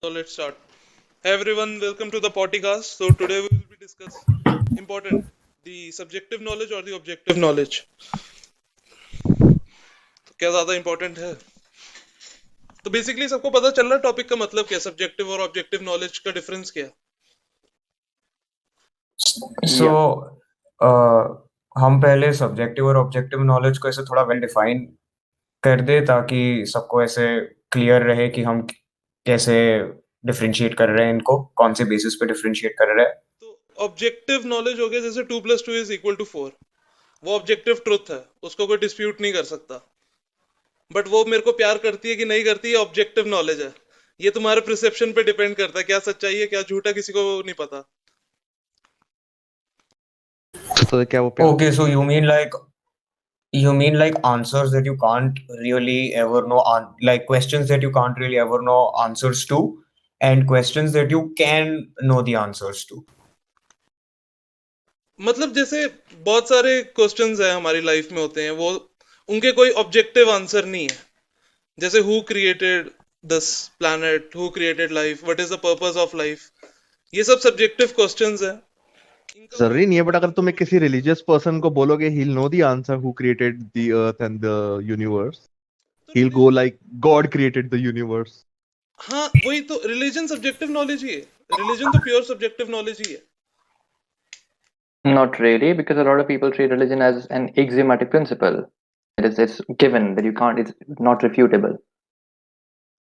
So let's start. Hey everyone, welcome to the podcast. So today we will be discuss important the subjective knowledge or the objective knowledge. तो क्या ज्यादा important है? तो basically सबको पता चल रहा है टॉपिक का मतलब क्या है, सब्जेक्टिव और ऑब्जेक्टिव नॉलेज का डिफरेंस क्या है? सो Yeah. हम पहले सब्जेक्टिव और ऑब्जेक्टिव नॉलेज को ऐसे थोड़ा वेल डिफाइन कर दे ताकि सबको ऐसे क्लियर रहे कि हम कैसे डिफरेंशिएट कर रहे हैं, इनको कौन से बेसिस पे डिफरेंशिएट कर रहे हैं. तो ऑब्जेक्टिव नॉलेज हो गया जैसे 2+2=4. वो ऑब्जेक्टिव ट्रुथ है, उसको कोई डिस्प्यूट नहीं कर सकता. बट वो मेरे को प्यार करती है कि नहीं करती, ये ऑब्जेक्टिव नॉलेज है. ये तुम्हारे परसेप्शन पे डिपेंड करता है, क्या सच्चाई है क्या झूठा किसी को नहीं पता. तो क्या वो प्यार okay, so you mean like answers that you can't really ever know, like questions that you can't really ever know answers to, and questions that you can know the answers to. मतलब जैसे बहुत सारे questions हैं हमारी life में होते हैं, वो उनके कोई ऑब्जेक्टिव आंसर नहीं है. जैसे who created this planet, who created life, what is the purpose of life, ये सब सब्जेक्टिव क्वेश्चंस हैं. इनका कोई जरूरी नहीं है, बट अगर तुम एक किसी रिलीजियस पर्सन को बोलोगे he will know the answer who created the earth and the universe, तो he will go like God created the universe. हाँ, वही तो रिलीजन सब्जेक्टिव नॉलेज ही है. रिलीजन तो प्योर सब्जेक्टिव नॉलेज ही है. Not really, because a lot of people treat religion as an axiomatic principle. It's given that you can't, it's not refutable.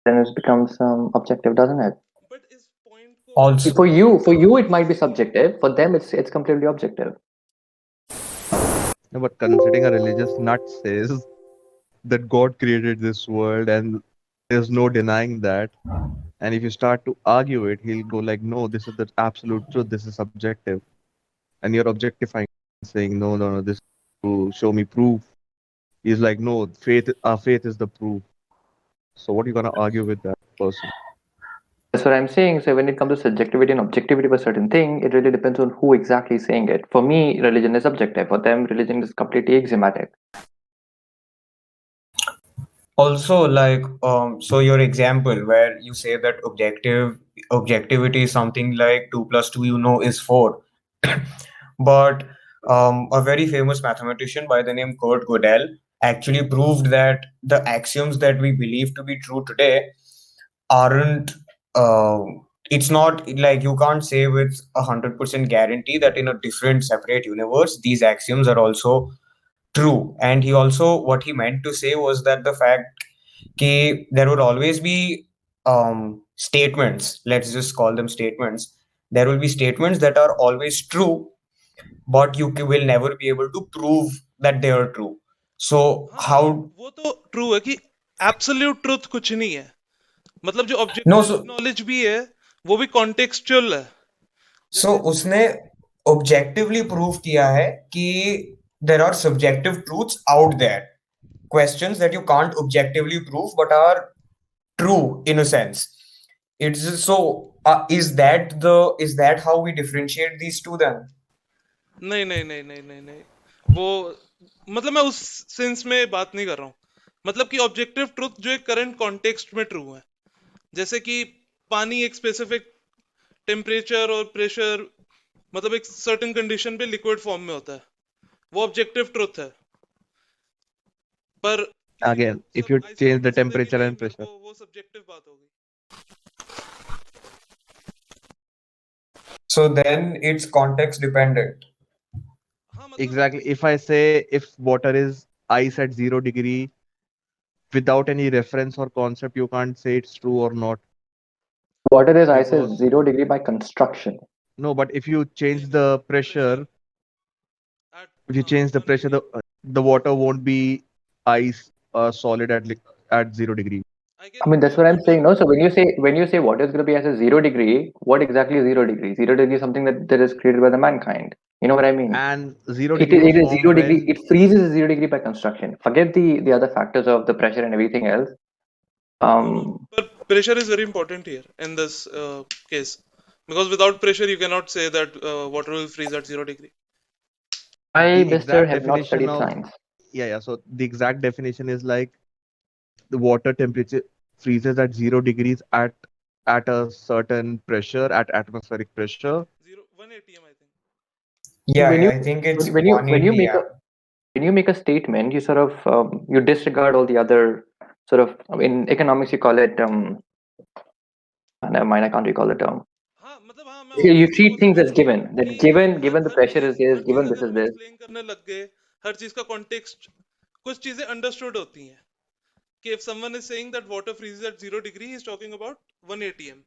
Then it becomes objective, doesn't it? But इस point को Also, For you, it might be subjective. For them, it's completely objective. No, but considering a religious nut says that God created this world and there's no denying that, and if you start to argue it, he'll go like, no, this is the absolute truth, this is subjective, and you're objectifying, saying, no, this to show me proof. He's like, no, our faith is the proof. So what are you gonna argue with that person? That's what I'm saying. So when it comes to subjectivity and objectivity of a certain thing, it really depends on who exactly is saying it. For me, religion is subjective. For them, religion is completely axiomatic. also like so your example where you say that objectivity is something like 2 plus 2 is 4. But a very famous mathematician by the name Kurt Gödel actually proved that the axioms that we believe to be true today aren't uh, it's not like you can't say with 100% guarantee that in a different separate universe these axioms are also true. And he also, what he meant to say was that the fact that there would always be statements, let's just call them statements, there will be statements that are always true, but you will never be able to prove that they are true. So हाँ, how वो तो true है कि absolute truth कुछ नहीं है. मतलब जो no ऑब्जेक्टिव so नॉलेज भी है वो भी कॉन्टेक्सचुअल है. so जैसे उसने objectively prove किया है कि there are subjective truths out there, questions that you can't objectively prove but are true in a sense. It's just so is that how we differentiate these two then? नहीं नहीं नहीं नहीं नहीं नहीं, वो मतलब मैं उस सेंस में बात नहीं कर रहा हूँ. मतलब कि ऑब्जेक्टिव ट्रुथ जो एक करंट कॉन्टेक्स्ट में ट्रू है. जैसे कि पानी एक स्पेसिफिक टेम्परेचर और प्रेशर, मतलब एक सर्टेन कंडीशन पे लिक्विड फॉर्म में होता है, वो ऑब्जेक्टिव ट्रुथ है. पर Again, if सब you change the आइसोलेट समझने के temperature लिए and फिर pressure. वो सब्जेक्टिव बात होगी. So then it's context dependent. हाँ मतलब Exactly. If I say if water is ice at 0 degree, without any reference or concept, you can't say it's true or not. Water is ice is Because 0 degree by construction. no, but if you change the pressure, at if you हाँ change the 1 pressure, degree the water won't be ice solid at 0 degree. I I guess mean, that's what I'm water. saying. No, so when you say water is going to be as a 0 degree, what exactly is 0 degree? 0 degree is something that is created by the mankind. You know what I mean? And zero It degree is, was it is formed 0 degree. when It freezes at 0 degree by construction. Forget the other factors of the pressure and everything else. No, but pressure is very important here in this case, because without pressure you cannot say that water will freeze at 0 degree. I, the Mister, exact have not definition studied of science. yeah. So the exact definition is like the water temperature freezes at 0 degrees at at a certain pressure, at atmospheric pressure. 1 atm I think. Yeah, When you I think it's when you 180. make a Yeah. when you make a statement, you sort of you disregard all the other sort of in economics you call it never mind, I can't recall the term. हाँ मतलब हाँ मैं You obviously treat वो things समझ as रहा हूँ given. कि That given her the her pressure is चीज this, हर चीज given this अगर is हम this. एक्सप्लेन करने लग गए, हर चीज का कॉन्टेक्स्ट, कुछ चीजें अंडरस्टूड होती हैं कि if someone is saying that water freezes at 0 degree, he is talking about 1 atm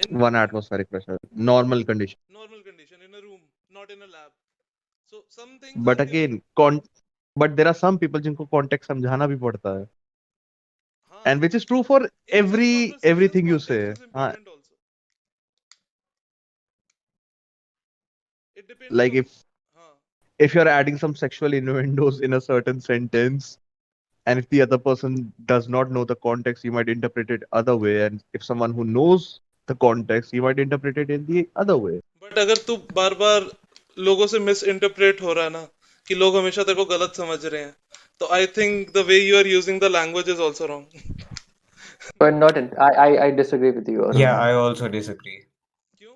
in 1 atmospheric pressure, normal condition. normal condition in a room, not in a lab. So some things But are given. again, but there are some people जिनको context समझाना भी पड़ता है, हाँ, and which is true for in some conversations everything you context say. is हाँ, important also. It depends like on, if हाँ, if you're adding some sexual innuendos in a certain sentence, and if the other person does not know the context, you might interpret it other way, and if someone who knows the context, you might interpret it in the other way. But अगर तू बार बार लोगों से miss interpret हो रहा है ना, कि लोग हमेशा तेरे को गलत समझ रहे हैं, तो I think the way you are using the language is also wrong. But not in, I disagree with you, Yeah, Arun. I also disagree. क्यों?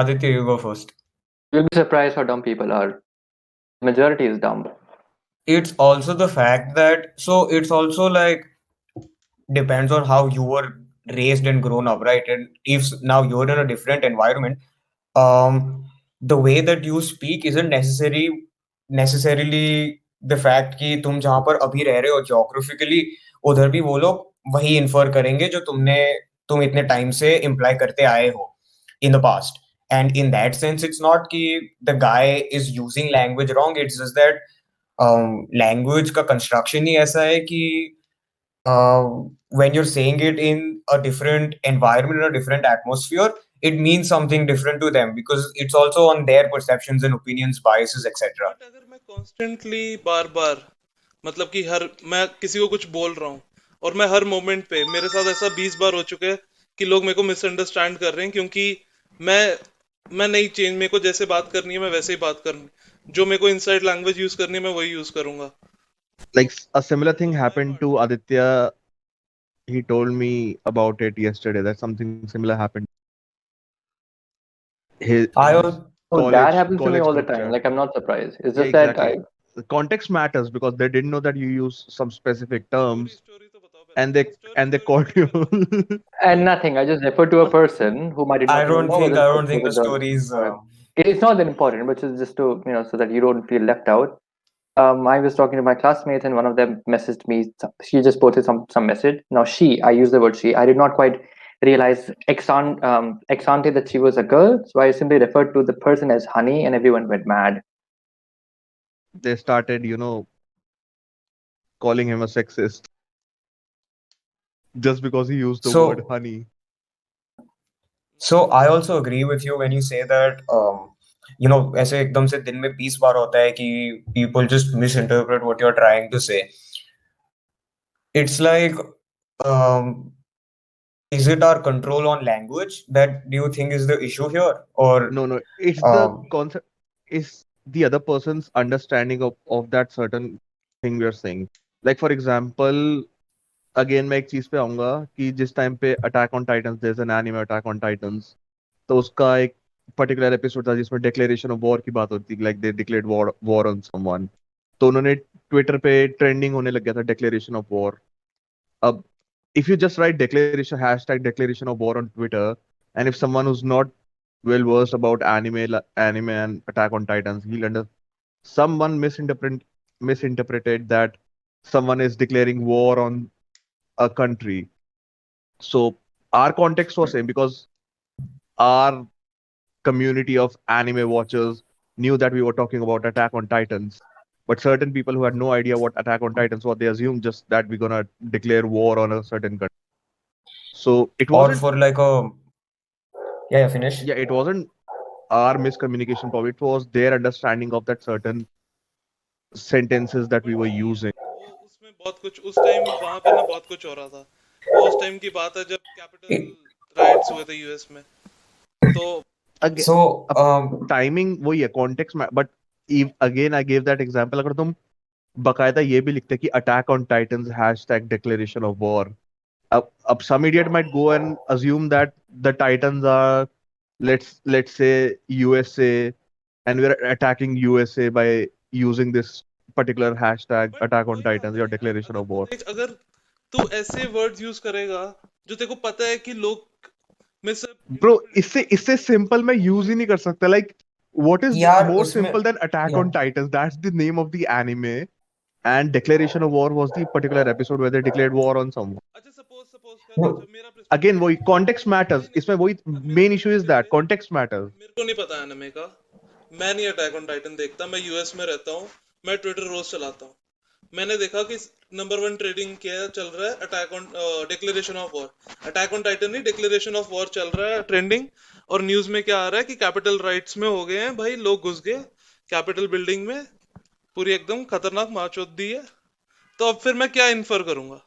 Aditya, you go first. You'll be surprised how dumb people are. Majority is dumb. It's also the fact that, so it's also like depends on how you were raised and grown up, right? And if now you're in a different environment, the way that you speak isn't necessarily the fact कि तुम जहाँ पर अभी रह रहे हो geographically, उधर भी वो लोग वही इन्फर करेंगे जो तुम इतने टाइम से इम्प्लाई करते आए हो in the past. And in that sense, it's not कि the guy is using language wrong. It's just that language का construction ही ऐसा है कि uh, when you're saying it in a different environment, in a different atmosphere, it means something different to them because it's also on their perceptions and opinions, biases, etc. But अगर मैं constantly बार बार, मतलब कि हर मैं किसी को कुछ बोल रहा हूँ और मैं हर मोमेंट पे, मेरे साथ ऐसा 20 बार हो चुका है कि लोग मेरे को मिसअंडरस्टैंड कर रहे हैं क्योंकि मैं मैं नहीं चेंज, मेरे को जैसे बात करनी है मैं वैसे ही बात करनी, जो मेरे को इनसाइड लैंग्वेज यूज करनी है मैं वही यूज करूंगा. Like a similar that's thing also my happened part. to Aditya. He told me about it yesterday that something similar happened. His I Yes. al- Oh, that happens to me college all the group time. chat. Like I'm not surprised. It's Yeah, just that exactly. The context matters because they didn't know that you use some specific story terms, story तो बताओ and पहले, story they story called story you. पहले बताओ. and nothing. I just refer to a person whom I did I not even don't know think whether I the don't person think was the a girl. story is. But it's not that important, but it's just to so that you don't feel left out. I was talking to my classmates, and one of them messaged me. She just posted some message. Now I use the word she. I did not quite realize ex ante that she was a girl, so I simply referred to the person as Honey, and everyone went mad. They started, calling him a sexist just because he used the word So honey. so I also agree with you when you say that ऐसे एकदम से दिन में 20 बार होता है कि people just misinterpret what you're trying to say. It's like um, is it our control on language that do you think is the issue here, or No, it's the um, concept, is the other person's understanding of that certain thing we are saying. Like for example, again मैं एक चीज पे आऊंगा कि जिस time पे attack on Titans, there is an anime attack on Titans, तो उसका एक पर्टिकुलर एपिसोड था जिसमें डिक्लेरेशन ऑफ वॉर की बात होती थी, like they declared war on someone. तो उन्होंने ट्विटर पे ट्रेंडिंग होने लग गया था डिक्लेरेशन ऑफ वॉर. अब if you just write declaration hashtag declaration of war on Twitter, and if someone who's not well versed about anime and Attack on Titans, someone misinterpreted that someone is declaring war on a country. So our context was same because our community of anime watchers knew that we were talking about Attack on Titans. But certain people who had no idea what Attack on Titans was, they assumed just that we're gonna declare war on a certain country. So it or wasn't, for like a yeah, finish. yeah, it wasn't our miscommunication problem. It was their understanding of that certain sentences that we but were वही है, using. वो उसमें बहुत कुछ उस time वहां पे ना बहुत कुछ हो रहा था. वो उस टाइम की बात है जब कैपिटल It- राइट्स हुए थे यूएस में. तो Again, So अब timing वही है, context में. But again, I gave that example. अगर तुम बकायदा ये भी लिखते कि attack on Titans hashtag declaration of war, अब some idiot might go and assume that the Titans are, let's say, USA, and we're attacking USA by using this particular hashtag but attack on वही बात Titans है or यार, declaration अगर of तू war. देख, अगर तू ऐसे वर्ड्स यूज करेगा जो तेरे को पता है कि लोग मिस Bro, इंटरप्रिट इससे करेंगे, इससे सिंपल मैं यूज ही नहीं कर सकता. Like, what is यार more उसमें simple than Attack या on Titans? That's the name of the anime, and Declaration of War was the particular episode where they declared war on someone. अच्छा suppose कर, वो अच्छा मेरा Again, पर्सपेक्टिव वही ले, context matters. नहीं नहीं इसमें वही अब मेरे main issue is perspective that ले, context matters. मेरे को नहीं पता एनिमे का, मैं नहीं अटैक ऑन टाइटन देखता, मैं यूएस में रहता हूँ, मैं ट्विटर रोज चलाता हूँ, मैंने देखा कि नंबर वन ट्रेडिंग क्या चल रहा है, attack on declaration of war, attack on Titan नहीं, डिक्लेरेशन ऑफ वॉर चल रहा है ट्रेंडिंग, और न्यूज में क्या आ रहा है कि कैपिटल राइट्स में हो गए हैं भाई, लोग घुस गए कैपिटल बिल्डिंग में, पूरी एकदम खतरनाक मारचौध दी है, तो अब फिर मैं क्या इन्फर करूंगा?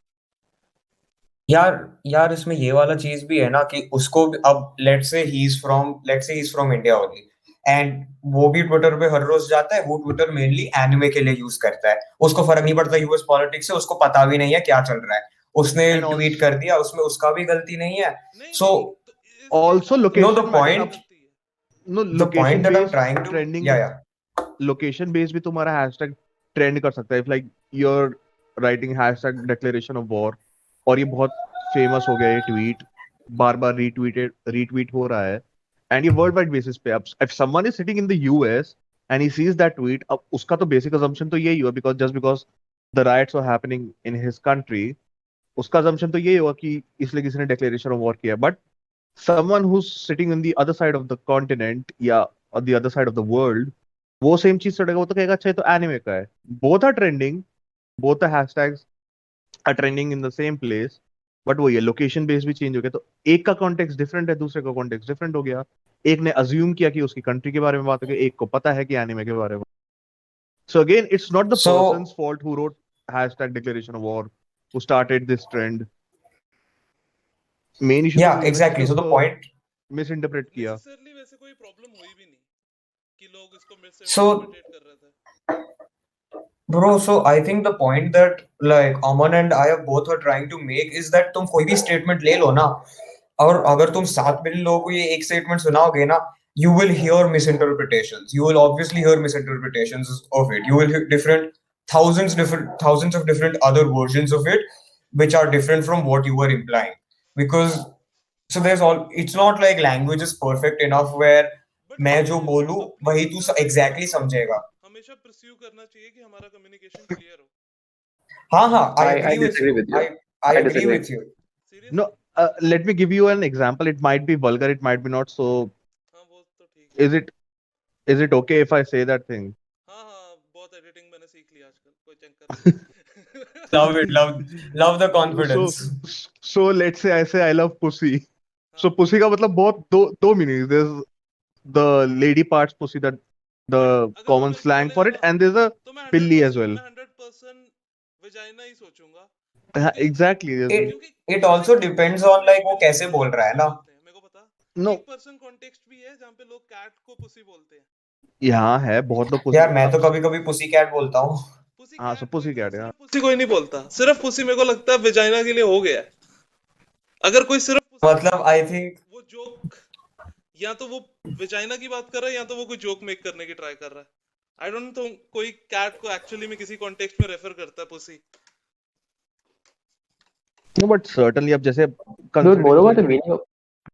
यार यार इसमें ये वाला चीज भी है ना कि उसको अब let's say he is from India only, and वो भी ट्विटर पे हर रोज जाता है, वो ट्विटर मेनली एनिमे के लिए यूज करता है, उसको फर्क नहीं पड़ता यूएस पॉलिटिक्स से, उसको पता भी नहीं है क्या चल रहा है, उसने And ट्वीट also, कर दिया, उसमें उसका भी गलती नहीं है. नहीं सो नहीं, तो इसमें also कौन सा नो द location matters. गलती अब पॉइंट गलती है? no, the point location that I am based trying to trending, या location based भी तुम्हारा hashtag trend कर सकता है. If like you're writing hashtag declaration of war और ये बहुत famous हो गया ये tweet, बार बार retweet हो रहा है, and ये world wide basis पे, अब if someone is sitting in the US and he sees that tweet, अब उसका तो basic assumption तो यही हुआ, because the riots were happening in his country, उसका assumption तो यही हुआ कि इसलिए किसी ने declaration of war किया. But someone who's sitting on the other side of the continent या on the other side of the world, वो सेम चीज पढ़ेगा, वो तो कहेगा अच्छा ये तो एनिमे का है. Both are trending, both the hashtags are trending in the same place, but वो ये लोकेशन बेस भी चेंज हो गया, तो एक का कॉन्टेक्स्ट डिफरेंट है, दूसरे का कॉन्टेक्स्ट डिफरेंट हो गया. एक ने अज्यूम किया कि उसकी कंट्री के बारे में बात हो गई, एक को पता है कि एनिमे के बारे में. So again, it's not the so person's fault who wrote hashtag declaration of war, who started this trend. Main issue तो या वही है ना जिसने एग्जैक्टली, सो द उसको पॉइंट मिसइंटरप्रेट किया. नेसेसरली वैसे कोई प्रॉब्लम हुई भी नहीं कि लोग इसको मिस सो इंटरप्रेट कर रहे थे। Bro, so I think the point that like Aman and I have both are trying to make is that तुम कोई भी statement ले लो ना, और अगर तुम 7 मिलियन लोगों को ये एक statement सुनाओगे ना, you will hear misinterpretations. You will obviously hear misinterpretations of it. You will hear thousands of different other versions of it, which are different from what you were implying. Because so it's not like language is perfect enough where but मैं जो हमें बोलूं अपनी वही चीज तू का exactly समझेगा. हमेशा परस्यू करना चाहिए कि हमारा कम्युनिकेशन क्लियर हो। हाँ हाँ, I I agree with disagree you. with you. I I agree disagree. with you. Seriously? No, let me give you an example. It might be vulgar, it might be not. So, हाँ वो तो ठीक है। is it okay if I say that thing? हाँ हाँ, बहुत editing मैंने सीख ली आजकल, कोई चक्कर नहीं। Love it, love the So, confidence. so let's say I say I love pussy. So हाँ, pussy का मतलब बहुत दो meanings. There's the lady parts pussy, that but the अगर तू common मेरे को slang for बोलेगा it, ना, and there's a तो मैं pilly as well. 100% वजाइना ही सोचूंगा, हाँ, क्योंकि exactly. It क्योंकि it जैसे also देख, depends एक on like वो पिल्ली कैसे को बोल लोग रहा है पुसी ना. बोलते हैं, मेरे को पता। No, 1% कॉन्टेक्स्ट भी है जहाँ पे लोग कैट को पुसी बोलते हैं। यहाँ है बहुत लोग pussy. यार मैं तो कभी कभी पुसी कैट बोलता हूँ. पुसी हाँ, so कैट कोई pussy cat, सिर्फ yeah. पुसी कोई नहीं बोलता, सिर्फ पुसी मेरे को लगता है वजाइना के लिए हो गया है। अगर कोई सिर्फ पुसी मतलब बोलेगा, I think वो जोक, या तो वो वजाइना की बात कर रहा है या तो वो कोई जोक मेक करने की ट्राई कर रहा है। आई डोंट नो कोई कैट को एक्चुअली में किसी कॉन्टेक्स्ट में रेफर करता है पुसी। No, but certainly अब जैसे Dude, considering moreover, the थोड़ी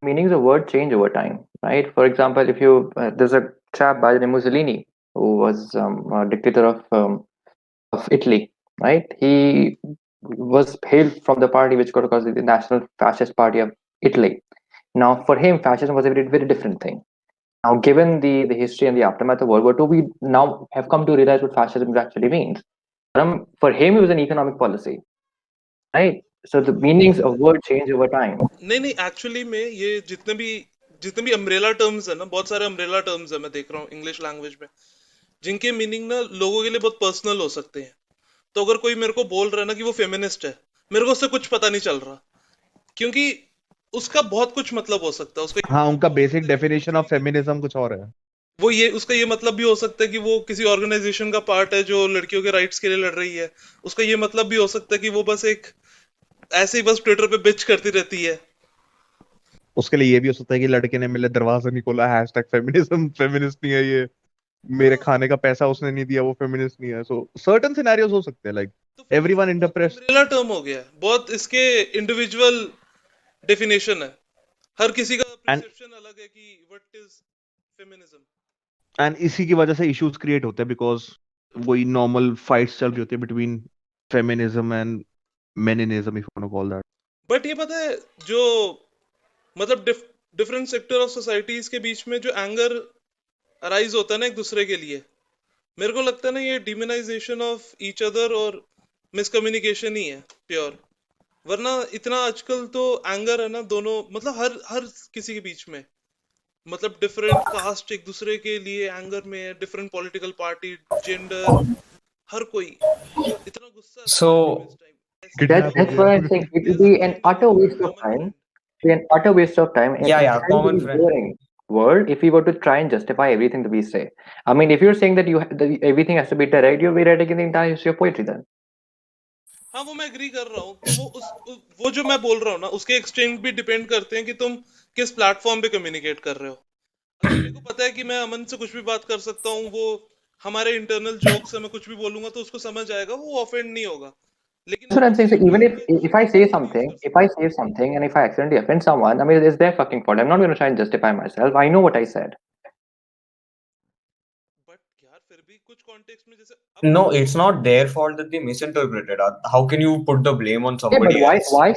meanings of word change over time, right? For example, if you there's a chap by the name Mussolini who was a dictator of Italy, right? He was hailed from the party which got called the National Fascist Party of Italy. Now, for him, fascism was a very different thing. Now, given the history and the aftermath of World War II, we now have come to realize what fascism actually means. For him, it was an economic policy, right? So the meanings of word change over time. नहीं actually में ये जितने भी umbrella terms है ना, बहुत सारे umbrella terms है मैं देख रहा हूँ इंग्लिश लैंग्वेज में, जिनके मीनिंग ना लोगों के लिए बहुत पर्सनल हो सकते हैं। तो अगर कोई मेरे को बोल रहा है ना कि वो फेमिनिस्ट है, मेरे को उससे कुछ पता नहीं चल रहा, क्योंकि उसका बहुत कुछ मतलब हो सकता है। उसका ये हाँ, मतलब उनका भी हो सकता बेसिक है कि वो डेफिनेशन ऑफ किसी फेमिनिज्म कुछ और है. वो ये उसका ये मतलब भी हो सकता है कि वो किसी ऑर्गेनाइजेशन का पार्ट है जो लड़कियों के राइट्स के लिए लड़ रही है। उसका ये मतलब भी हो सकता है कि वो बस एक ऐसे ही बस ट्विटर पे बिच करती रहती है। उसके लिए ये भी हो सकता है कि लड़के ने मेरे दरवाजा नहीं खोला, हैशटैग फेमिनिज्म, फेमिनिस्ट नहीं है ये, मेरे हाँ, खाने का पैसा उसने नहीं दिया, वो फेमिनिस्ट नहीं है। सो सर्टेन सिनेरियोज हो सकते हैं, लाइक तो एवरीवन फेमिनिज्म बहुत इंटरप्रेट्स। अम्ब्रेला टर्म हो गया है, बहुत इसके इंडिविजुअल डेफिनेशन है, हर किसी का एंड परसेप्शन अलग है कि व्हाट इज फेमिनिज्म। एंड इसी की वजह से इश्यूज क्रिएट होते हैं, बिकॉज वही नॉर्मल फाइट्स चल रही होती है between feminism and meninism, if you want to call that. But ये पता है, जो मतलब डिफरेंट सेक्टर ऑफ सोसाइटीज के बीच में जो एंगर अराइज होता है ना एक दूसरे के लिए, मेरे को लगता है ना ये डिमोनाइजेशन ऑफ ईच अदर और मिसकम्युनिकेशन ही है प्योर। वरना इतना आजकल तो एंगर है ना दोनों, मतलब हर हर किसी के बीच में, मतलब डिफरेंट कास्ट एक दूसरे के लिए एंगर में है, डिफरेंट पॉलिटिकल पार्टी, जेंडर, हर कोई इतना गुस्सा है सोसाइटी में So इस टाइम। ऐसी That's किडनैप हो that's सिचुएशन what गया। I'm में saying. It will there is a be an find a utter waste of common time. Friend. Be an utter waste of time in yeah, a yeah, very, common very friend. boring world if we were to try and justify everything that we say. I mean, if you're saying that that everything has to be direct, you're rewriting the entire history of poetry then. हाँ, वो मैं agree कर रहा हूँ कि वो जो मैं बोल रहा हूँ ना उसके एक्सटेंट भी डिपेंड करते हैं कि तुम किस प्लेटफॉर्म पे कम्युनिकेट कर रहे हो। अगर मेरे को पता है कि मैं अमन से कुछ भी बात कर सकता हूँ, वो हमारे इंटरनल जोक से मैं कुछ भी बोलूंगा तो उसको समझ आएगा, वो ऑफेंड नहीं होगा। लेकिन That's what अगर I'm saying. So उसी even बात को if दूसरे I say तरीके से यूज something, कर if I सकता है। say something, and if I accidentally offend someone, I mean, it's their fucking fault. I'm not going to try and justify myself. I know what I said. But यार फिर भी कुछ context में, जैसे अब No, मान लो, it's not their fault that they misinterpreted. How can you put the blame on Yeah, but somebody else? why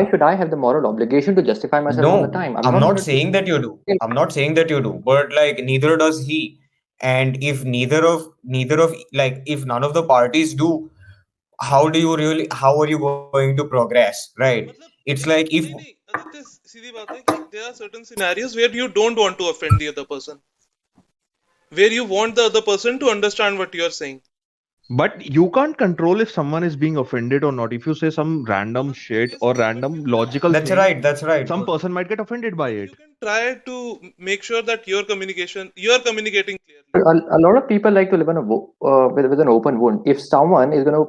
should I have the moral obligation to justify myself all the No, time? I'm I'm not not going to saying that you do. I'm not saying that you do, but like neither does he. And if neither of like if none of the parties do, how are you going to progress, right? मतलब It's एक like if नहीं नहीं आदित्य, सीधी बात है कि there are certain scenarios where you don't want to offend the other person, where you want the other person to understand what you are saying. But you can't control if someone is being offended or not. If you say some random हाँ shit or obviously, but random you can logical that's thing, right, that's right. some person might get offended by but you it. can try to make sure that you are communicating clearly. a lot of people like to live on with an open wound. If someone is going to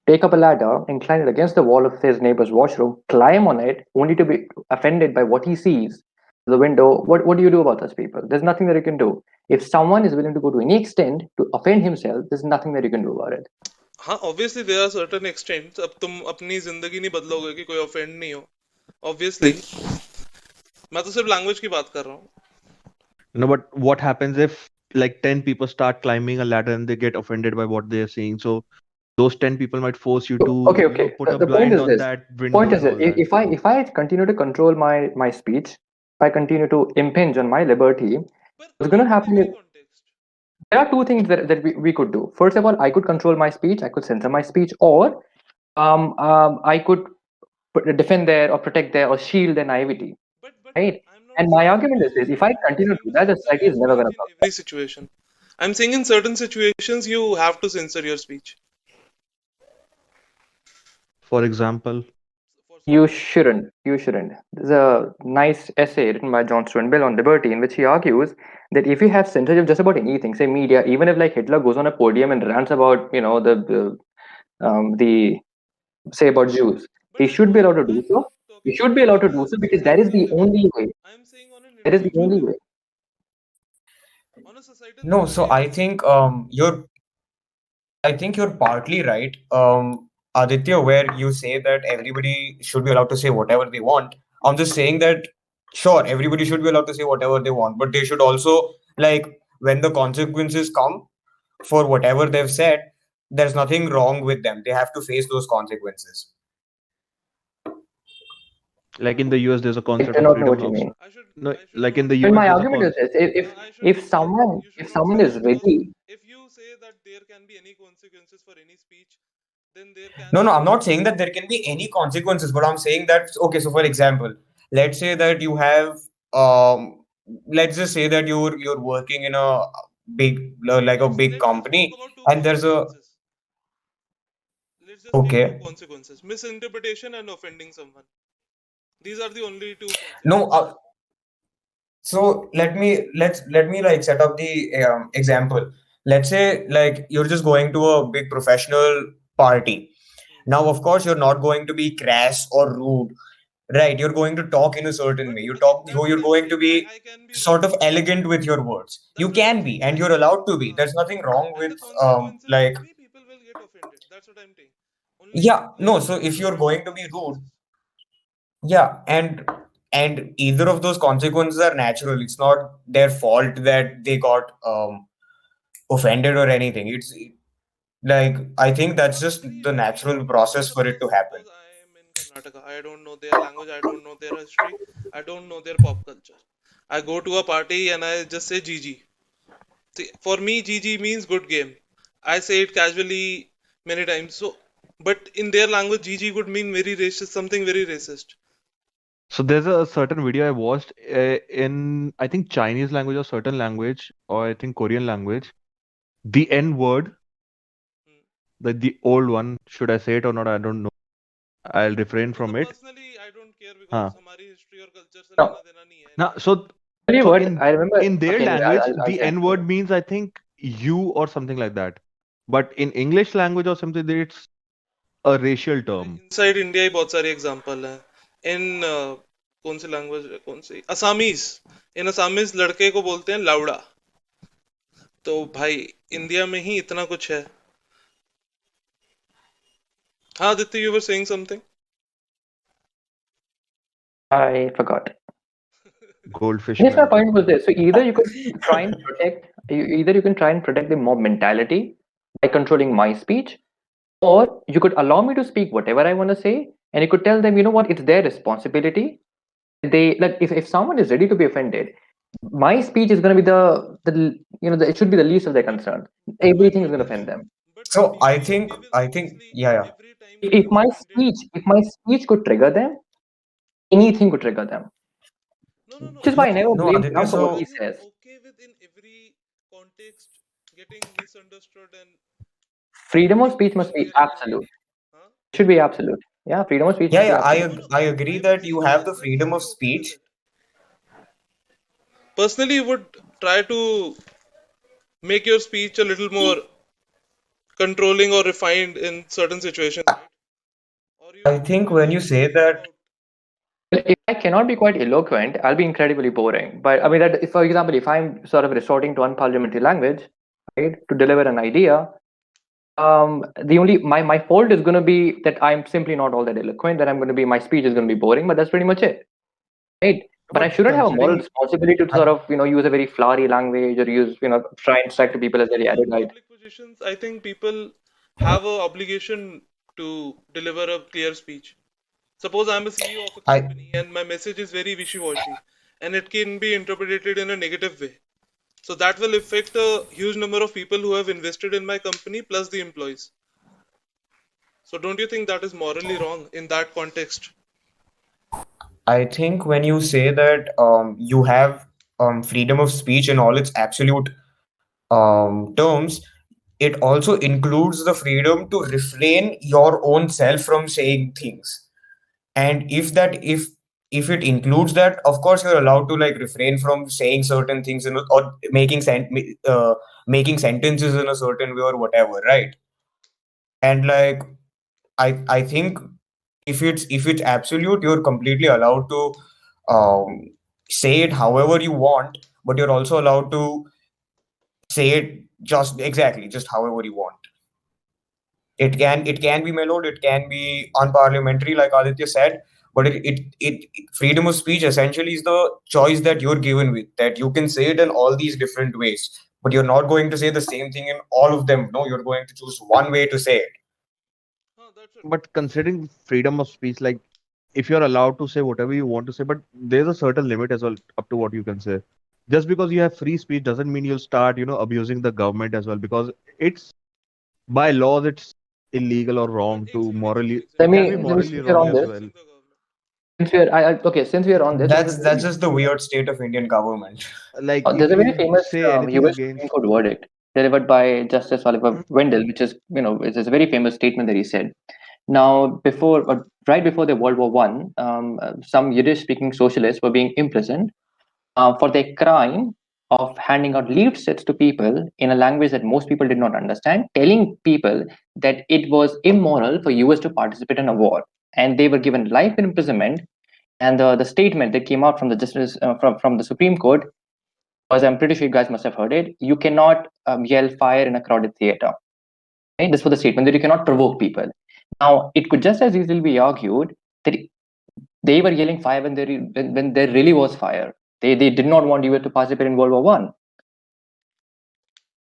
take up a ladder, incline it against the wall of his neighbor's washroom, climb on it, only to be offended by what he sees through the window, what do you do about those people? There's nothing that you can do. If someone is willing to go to any extent to offend himself, there's nothing that you can do about it. हाँ obviously there are certain extents, अब तुम अपनी जिंदगी नहीं बदलोगे कि कोई offend नहीं हो, obviously। मैं तो सिर्फ लैंग्वेज की बात कर रहा हूँ। No, but what happens if like 10 people start climbing a ladder and they get offended by what they are seeing? So those 10 people might force you So, to, okay, you know, okay. put a The point blind is on this. that window Point is and that all that. if I continue to control my speech, if I continue to impinge on my liberty, पर what's going to not in happen every is context. there are two things that we could do. First of all, I could control my speech, I could censor my speech, or I could defend their or protect their or shield their naivety, But right? I'm not And my saying argument is to this: if I continue to do that, the censor society your is never going to speech in progress. every situation. I'm saying in certain situations you have to censor your speech. For example, For You certain extent. shouldn't. You shouldn't. There's a nice essay written by John Stuart Mill on liberty, in which he argues that if you have censorship of just about anything, say media, even if like Hitler goes on a podium and rants about the say about Jews, But he should be allowed to do I'm so. not He talking should be about allowed on to do a so because that is societal the level. only way. I'm saying on an That is the individual only level. way. On a societal No, level, so yes. I think you're partly right, Aditya, where you say that everybody should be allowed to say whatever they want. I'm just saying that, sure, everybody should be allowed to say whatever they want, but they should also, like, when the consequences come for whatever they've said, there's nothing wrong with them. They have to face those consequences. like in the US, there's a I concept do of not know freedom what you of, mean. no, I should like not in the And US, my there's a argument is con. this: I should if not someone you should if not say someone is that, because ready, if you say that there can be any consequences for any speech, then there No, can no, be I'm not consequences. saying that there can be any consequences, but I'm saying that, okay, so for example, let's say that you have, let's just say that you're working in a big, like a big Let's just talk company, about two and there's a, consequences. Let's just take two okay, consequences: misinterpretation and offending someone. These are the only two no, consequences. so let me like set up the example. Let's say like you're just going to a big professional party, Now, of course, you're not going to be crass or rude, right? You're going to talk in a certain But way. again, that's You're what I'm going to saying. be I can be sort rude. of elegant with your words. You That's what I'm can be, saying. and you're allowed to be. There's nothing wrong And with the consequences like, will be people will get offended. That's what I'm saying. Only yeah, no. So if you're government going have to be rude, consequences. yeah, and either of those consequences are natural. It's not their fault that they got offended or anything. It's like, I think that's I just agree the with you. natural But process for it to happen. suppose I am in Karnataka. I don't know their language. I don't know their history. I don't know their pop culture. I go to a party and I just say GG. See, for me, GG means good game. I say it casually many times. So, but in their language, GG could mean very racist, something very racist. So there's a certain video I watched in I think Chinese language or certain language or I think Korean language. The N word, Hmm. the old one, should I say it or not? I don't know. I'll refrain from मतलब it. personally I don't care because Huh. हमारी history और culture से No, लेना देना नहीं है Now, anyway. so tell you so what, I remember. in their Okay, anyway, language, I'll the say. N word means I think you or something like that. But in English language or something, it's a racial अरे term. inside India ही बहुत सारे example हैं. In कौन सी language कौन सी Assamese. In Assamese लड़के को बोलते हैं लाउड़ा. तो भाई इंडिया में ही इतना कुछ है. हाँ Aditya, you were saying something. I forgot. Goldfish Yes, my melted. point was this. So either you could try and protect, either you can try and protect the mob mentality by controlling my speech, or you could allow me to speak whatever I want to say, and you could tell them, you know what, it's their responsibility. They like if someone is ready to be offended, my speech is going to be it should be the least of their But concern. my Everything is going point to is, offend them. but So people they will I think, obviously yeah, yeah. every time If, they if will my be offended. speech could trigger them, anything could trigger them. No. Which is why I never No, blame Aditya. Trump for what Are he So you says. okay with in every context getting misunderstood and Freedom of getting speech must people be really hurt? absolute. Huh? It should be absolute. Yeah, freedom of speech yeah, must be yeah, absolute. No. I agree I would that say you that have as the well. I'll freedom of be okay with speech. it. Personally, you would try to make your speech a little more controlling or refined in certain situations, right? Or you I would think when really you have to say think that, about. Well, if I cannot be quite eloquent, I'll be incredibly boring. But I mean, that if, for example, if I'm sort of resorting to unparliamentary language, right, to deliver an idea, the only my fault is going to be that I'm simply not all that eloquent. That I'm going to be my speech is going to be boring. But that's pretty much it, right? But I But shouldn't have a moral considering responsibility to I, sort of use a very flowery language or use try and strike to people as In very all erudite. public positions, I think people have a obligation to deliver a clear speech. Suppose I'm a CEO of a I, company and my message is very wishy-washy and it can be interpreted in a negative way. So that will affect a huge number of people who have invested in my company plus the employees. So don't you think that is morally wrong in that context? I think when you say that you have freedom of speech in all its absolute terms, it also includes the freedom to refrain your own self from saying things. And if it includes that, of course you're allowed to like refrain from saying certain things or making sentences in a certain way or whatever, right? And like, I think if it's absolute, you're completely allowed to um, say it however you want, but you're also allowed to say it just however you want. It can be mellowed, it can be unparliamentary, like Aditya said, but freedom of speech essentially is the choice that you're given with, that you can say it in all these different ways, but you're not going to say the same thing in all of them. No, you're going to choose one way to say it. Huh, that's it. but considering freedom of speech, like if you're allowed to say whatever you want to say, but there's a certain limit as well up to what you can say. Just because you have free speech doesn't mean you'll start, abusing the government as well, because it's by laws it's illegal or wrong to morally, Let it can be me let me morally since we're wrong on as this. well. Abusing the government. Since we are on this, That's just the weird state of Indian government. Like if there's a very you famous say anything U.S. Supreme against, Court verdict delivered by Justice Oliver Wendell, which is it's a very famous statement that he said. Now, right before the World War One, some Yiddish-speaking socialists were being imprisoned for their crime of handing out leaflets to people in a language that most people did not understand, telling people that it was immoral for US to participate in a war, and they were given life imprisonment. And the statement that came out from the justice from the Supreme Court was, I'm pretty sure you guys must have heard it: you cannot yell fire in a crowded theater. Right? This was the statement that you cannot provoke people. Now, it could just as easily be argued that they were yelling fire when there really was fire. They did not want US to participate in World War One.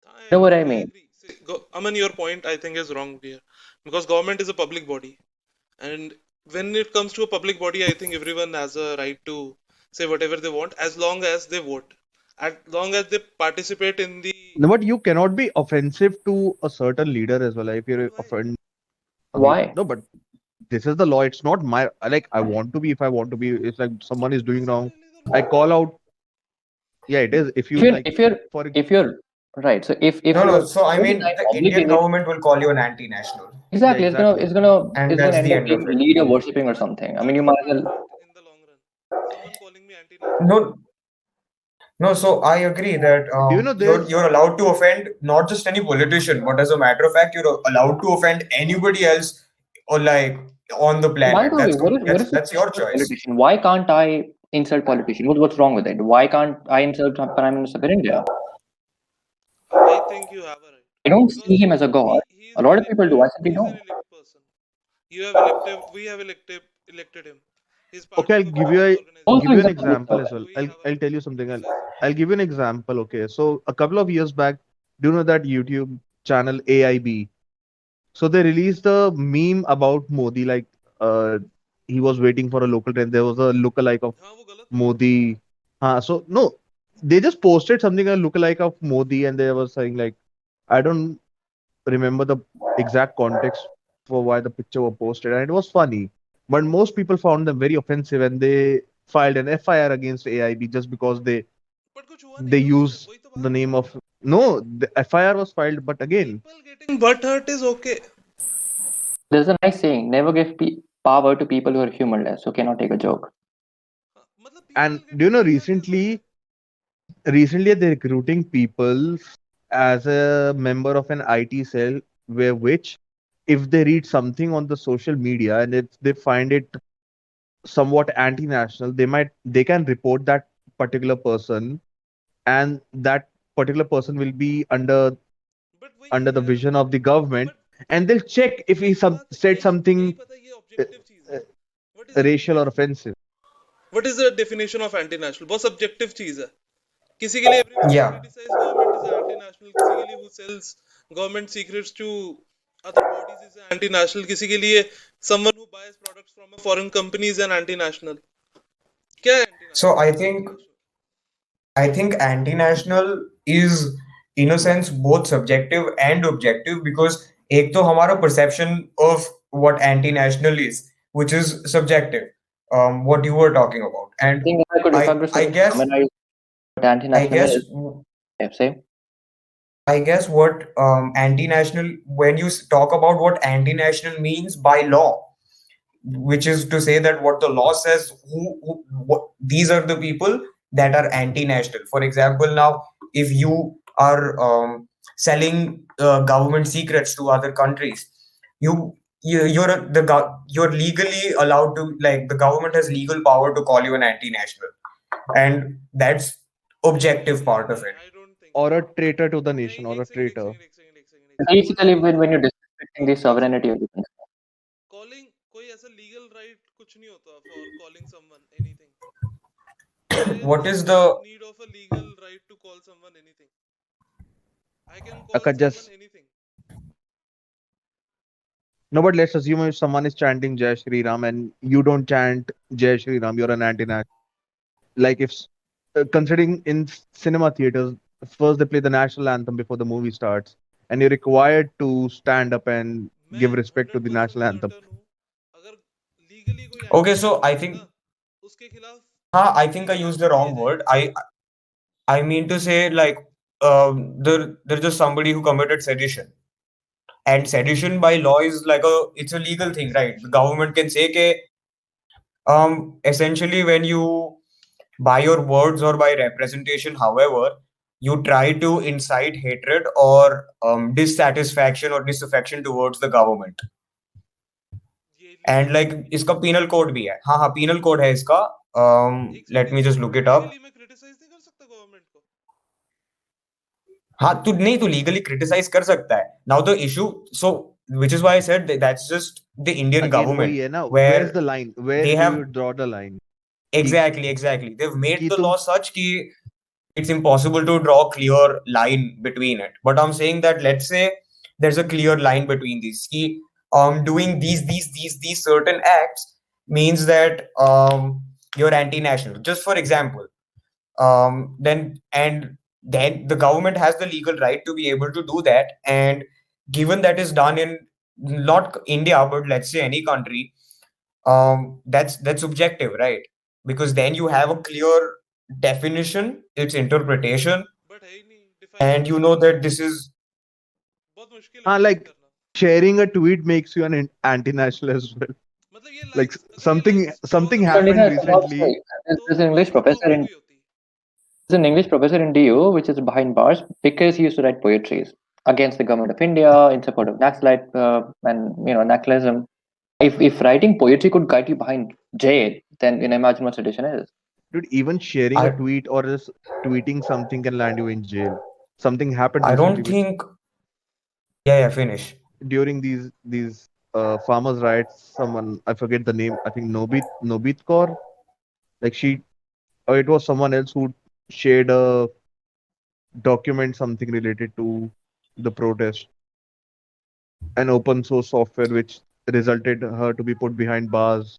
You know what I mean? agree. See, Aman, your point I think is wrong here, because government is a public body, and when it comes to a public body, I think everyone has a right to say whatever they want as long as they vote, as long as they participate in the. No, but you cannot be offensive to a certain leader as well. Like, if you're Why? offend, Why? no, but this is the law. It's not my like. I want to be. If I want to be, it's like someone is doing It's wrong. really the I law. call out. Yeah, it is. If you If you're like, if you're for if you're right, so if No, no. you're So I all the mean, time the Indian obligated, government will call you an anti-national, yeah, exactly, exactly. and it's gonna that's end the up end of being it. leader worshipping or Aman, something. I mean, that you won't might as matter, well. right? In the long run, someone calling me anti-national. No, no. So I agree that Do you know there's you're allowed to offend not just any politician, but as a matter of fact, you're allowed to offend anybody else, or like on the By planet. the way, what is the That's your question with choice. politician? Why can't I insult politician? What's wrong with it? Why can't I insult Prime Minister of India? I think you have a right, I don't see because him as a god. he is A an lot of people do. elected I simply he is an don't. elect person. You have elected, we have elected him. He's part okay. of I'll a give you government a Also, give you he's an a organization, public example as servant. well. so we have a I'll right tell you to something. criticize him. I'll give you an example. Okay, so a couple of years back, do you know that YouTube channel AIB? So they released a meme about Modi, like uh, he was waiting for a local train. There was a lookalike of हाँ वो गलत है. Modi. So no, they just posted something a lookalike of Modi, and they were saying like, I don't remember the exact context for why the picture was posted, and it was funny. But most people found them very offensive, and they filed an FIR against AIB just because But कुछ हुआ नहीं they ना उससे, use वही तो the बात है. name of no. The FIR was filed, but again, People getting butt hurt is okay. There's a nice saying: "Never give power to people who are humorless, who cannot take a joke." हाँ, मतलब and people do you getting know butt hurt is okay. recently they're recruiting people as a member of an IT cell, where which if they read something on the social media and if they find it somewhat anti-national, they can report that particular person, and that particular person will be But वही under है the यार. vision of the government, But and they'll check if he वही तो बात, said यही यही something पता है, ये uh, ऑब्जेक्टिव चीज है. What is racial or anti-national? offensive. What is the definition of anti-national? बहुत सब्जेक्टिव चीज है. किसी के लिए everybody who Yeah. criticize government is anti-national, किसी के लिए who sells government secrets to other bodies is anti-national, किसी के लिए someone who buys products from a foreign company is an anti-national. क्या है anti-national? So What is anti-national? I think anti-national is in a sense both subjective and objective, because एक तो हमारा perception of what anti-national is, which is subjective, what you were talking about, I and think if I could I suggest, guess what I anti-national guess is, say, I guess what anti-national, when you talk about what anti-national means by law, which is to say that what the law says, what, these are the people that are anti-national. For example, now if you are selling government secrets to other countries, you're legally allowed to, like, the government has legal power to call you an anti-national, and that's objective part of it. I don't think Or so. a traitor to the नहीं, nation, or a traitor. basically when you're disrespecting the sovereignty of the country. Calling कोई ऐसा legal right कुछ नहीं होता for calling someone anything. There What is is no the need of a legal right to call someone anything. I can call Aka someone just anything. no, but let's assume if someone is chanting Jai Shri Ram and you don't chant Jai Shri Ram, you're an anti-national. Like if considering in cinema theaters, first they play the national anthem before the movie starts, and you're required to stand up and मैं give respect to the 100% national anthem. certain हूँ, अगर legally कोई okay? So anti-national I है think, ना, उसके खिलाफ I think I legal used the action wrong लिया word. जाएगा. I mean to say, like, there's just somebody who committed sedition, and sedition by law is like it's a legal thing, right? The government can say, essentially when you by your words or by representation, however, you try to incite hatred or dissatisfaction or disaffection towards the government. ये and legally like इसका penal code भी है, हाँ हाँ penal code है इसका. एक second late एक मी just second look it up. Legally मैं क्रिटिसाइज नहीं कर सकता गवर्नमेंट को? हाँ तू नहीं, तू लीगली क्रिटिसाइज कर सकता है. Now the issue, so which is why I said that's just the Indian Again, वही government है ना, where where's the line? Where they do have you draw the line? exactly they've made कि the तुम law such कि it's impossible to draw a clear line between it. But I'm saying that let's say there's a clear line between these. कि, doing these certain acts means that you're anti-national. Just for example, then the government has the legal right to be able to do that. And given that is done in not India, but let's say any country, that's subjective, right? Because then you have a clear definition, its interpretation, but है ही नहीं, define and कैसे you know करेंगे? that this is बहुत मुश्किल है हाँ, define like करना. sharing a tweet makes you an anti-national as well. मतलब ये Like लाइंस, अगर ये something लाइंस ड्रॉ something करनी happened होती recently. तो There's an ये English तो ड्रॉ professor करी in हुई होती. there's an English professor in DU which is behind bars because he used to write poetries against the government of India in support of Naxalite and Naxalism. If writing poetry could guide you behind jail, then imagine what sedition is. Dude, even sharing a I tweet or just tweeting something can land you in jail. Something happened I recently don't with think. Yeah, finish. during these farmers' riots. Someone, I forget the name. I think Nobit Kaur. Like she, or it was someone else who shared a document, something related to the protest, an open source software which resulted her to be put behind bars,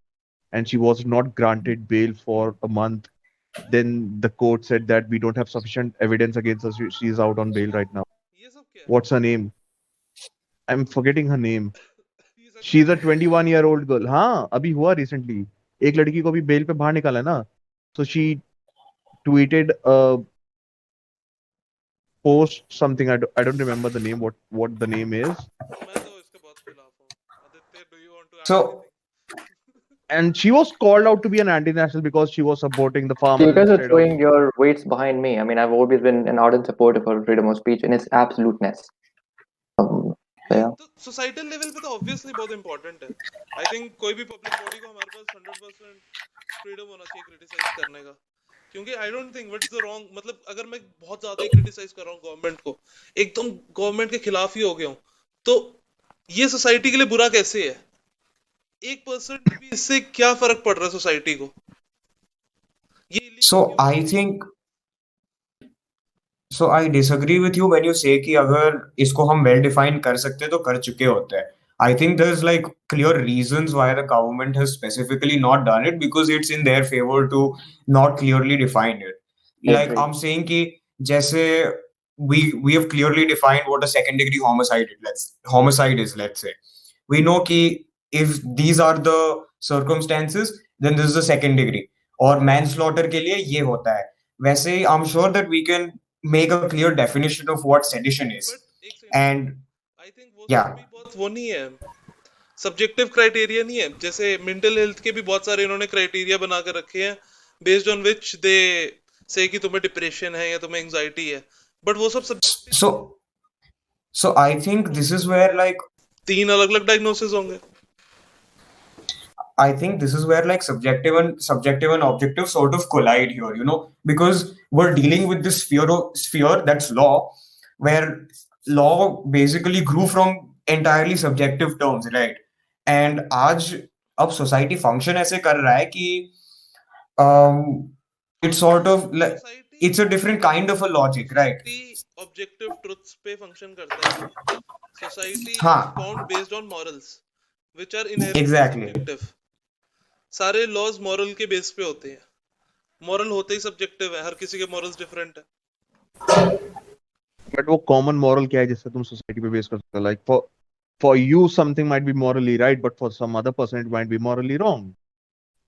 and she was not granted bail for a month. Then the court said that we don't have sufficient evidence against her. She is out on bail right now. ये सब क्या है? What's her name? I'm forgetting her name. ये सच She's में a 21-year-old girl. हाँ, अभी हुआ recently. एक लड़की को भी बेल पे बाहर निकाला है ना. So she tweeted a post something. I don't remember the name. What the name is. मैं तो इसके बहुत खिलाफ हूँ. Aditya, do you want to add So anything? And she was called out to be an anti-national because she was supporting the So farmers you guys are instead of. throwing your weights behind me. I mean, I've always been an ardent supporter for freedom of speech in its absoluteness. So yeah. तो societal level पे तो obviously बहुत important है. I think कोई भी public body को हमारे पास 100% freedom होना चाहिए क्रिटिसाइज करने का. क्योंकि आई don't think what's the wrong, मतलब अगर मैं बहुत ज्यादा ही क्रिटिसाइज कर रहा हूँ गवर्नमेंट को, एकदम गवर्नमेंट के खिलाफ ही हो गया हूँ, तो ये सोसाइटी के लिए बुरा कैसे है? 1% भी इससे क्या फर्क पड़ रहा है सोसाइटी को? ये illegal so क्यों I है? think so I disagree with you when you say कि अगर इसको हम well define कर सकते तो कर चुके होते हैं. I think there's like clear reasons why the government has specifically not done it, because it's in their favor to not clearly define it. I Like agree. I'm saying कि जैसे we have clearly defined what a second degree homicide is, let's say. We know कि if these are the circumstances, then this is the second degree. और manslaughter के लिए ये होता है. वैसे ही I'm sure that we can make a clear definition of what sedition is. But एक second, And I think वो yeah, सब भी बहुत वो नहीं है, सब्जेक्टिव क्राइटेरिया नहीं है. जैसे मेंटल हेल्थ के भी बहुत सारे इन्होंने क्राइटेरिया बना कर रखे हैं बेस्ड ऑन विच दे से कि तुम्हें डिप्रेशन है या तुम्हें एंजाइटी है, बट वो सब subjective. so so I think this is where like 3 अलग अलग डायग्नोसिस होंगे. I think this is where like subjective and objective sort of collide here, because we're dealing with this sphere that's law, where law basically grew from entirely subjective terms, right? And आज अब society function ऐसे कर रहा है कि it's sort of like society it's a different kind of a logic, right? Objective truths पे function करता है. सोसाइटी इज हाँ, found based on morals which are inherently exactly. Subjective. सारे लॉज मॉरल के बेस पे होते हैं. मॉरल होते ही सब्जेक्टिव है, हर किसी के मॉरल्स डिफरेंट है. But वो common moral क्या है जिससे तुम society पे base कर सकते हो? Like for you something might be morally right, but for some other person it might be morally wrong.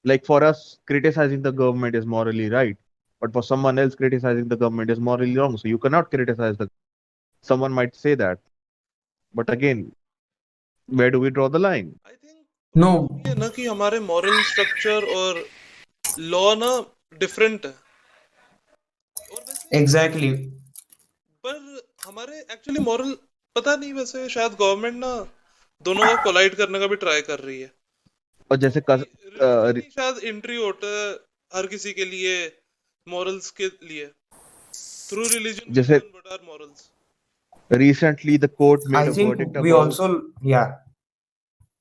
Like for us, criticizing the government is morally right, but for someone else, criticizing the government is morally wrong. So you cannot criticize the. Someone might say that, but again, where do we draw the line? I think No, ये ना कि हमारे moral structure और law ना different है। और वैसे Exactly. पर हमारे एक्चुअली मॉरल पता नहीं, वैसे शायद गवर्नमेंट ना दोनों का कोलाइड करने का भी ट्राई कर रही है, और जैसे रिलीजन ही शायद एंट्री होता है हर किसी के लिए मॉरल्स के लिए, थ्रू रिलीजन वी जैसे learn what are morals. recently the court made I a think verdict we about also, yeah,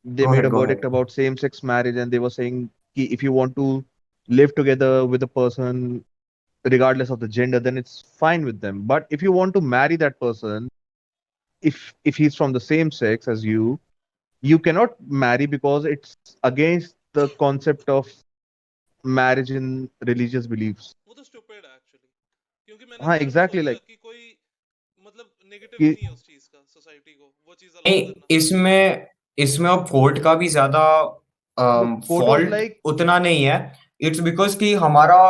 they go made a ahead, go verdict ahead. about same-sex marriage, and they were saying कि if you want to live together with a person regardless of the gender, then it's fine with them. But if you want to marry that person, if he's from the same sex as you cannot marry because it's against the concept of marriage in religious beliefs. वो तो stupid है actually, क्योंकि मैंने हाँ भी ऐसा exactly, सोचा like कि कोई मतलब नेगेटिव ही कि नहीं है उस चीज का सोसाइटी को वो चीज अलाउ नहीं, करना। इसमें इसमें अब कोर्ट का भी ज्यादा no, court was fault like उतना नहीं है। इट्स बिकॉज कि हमारा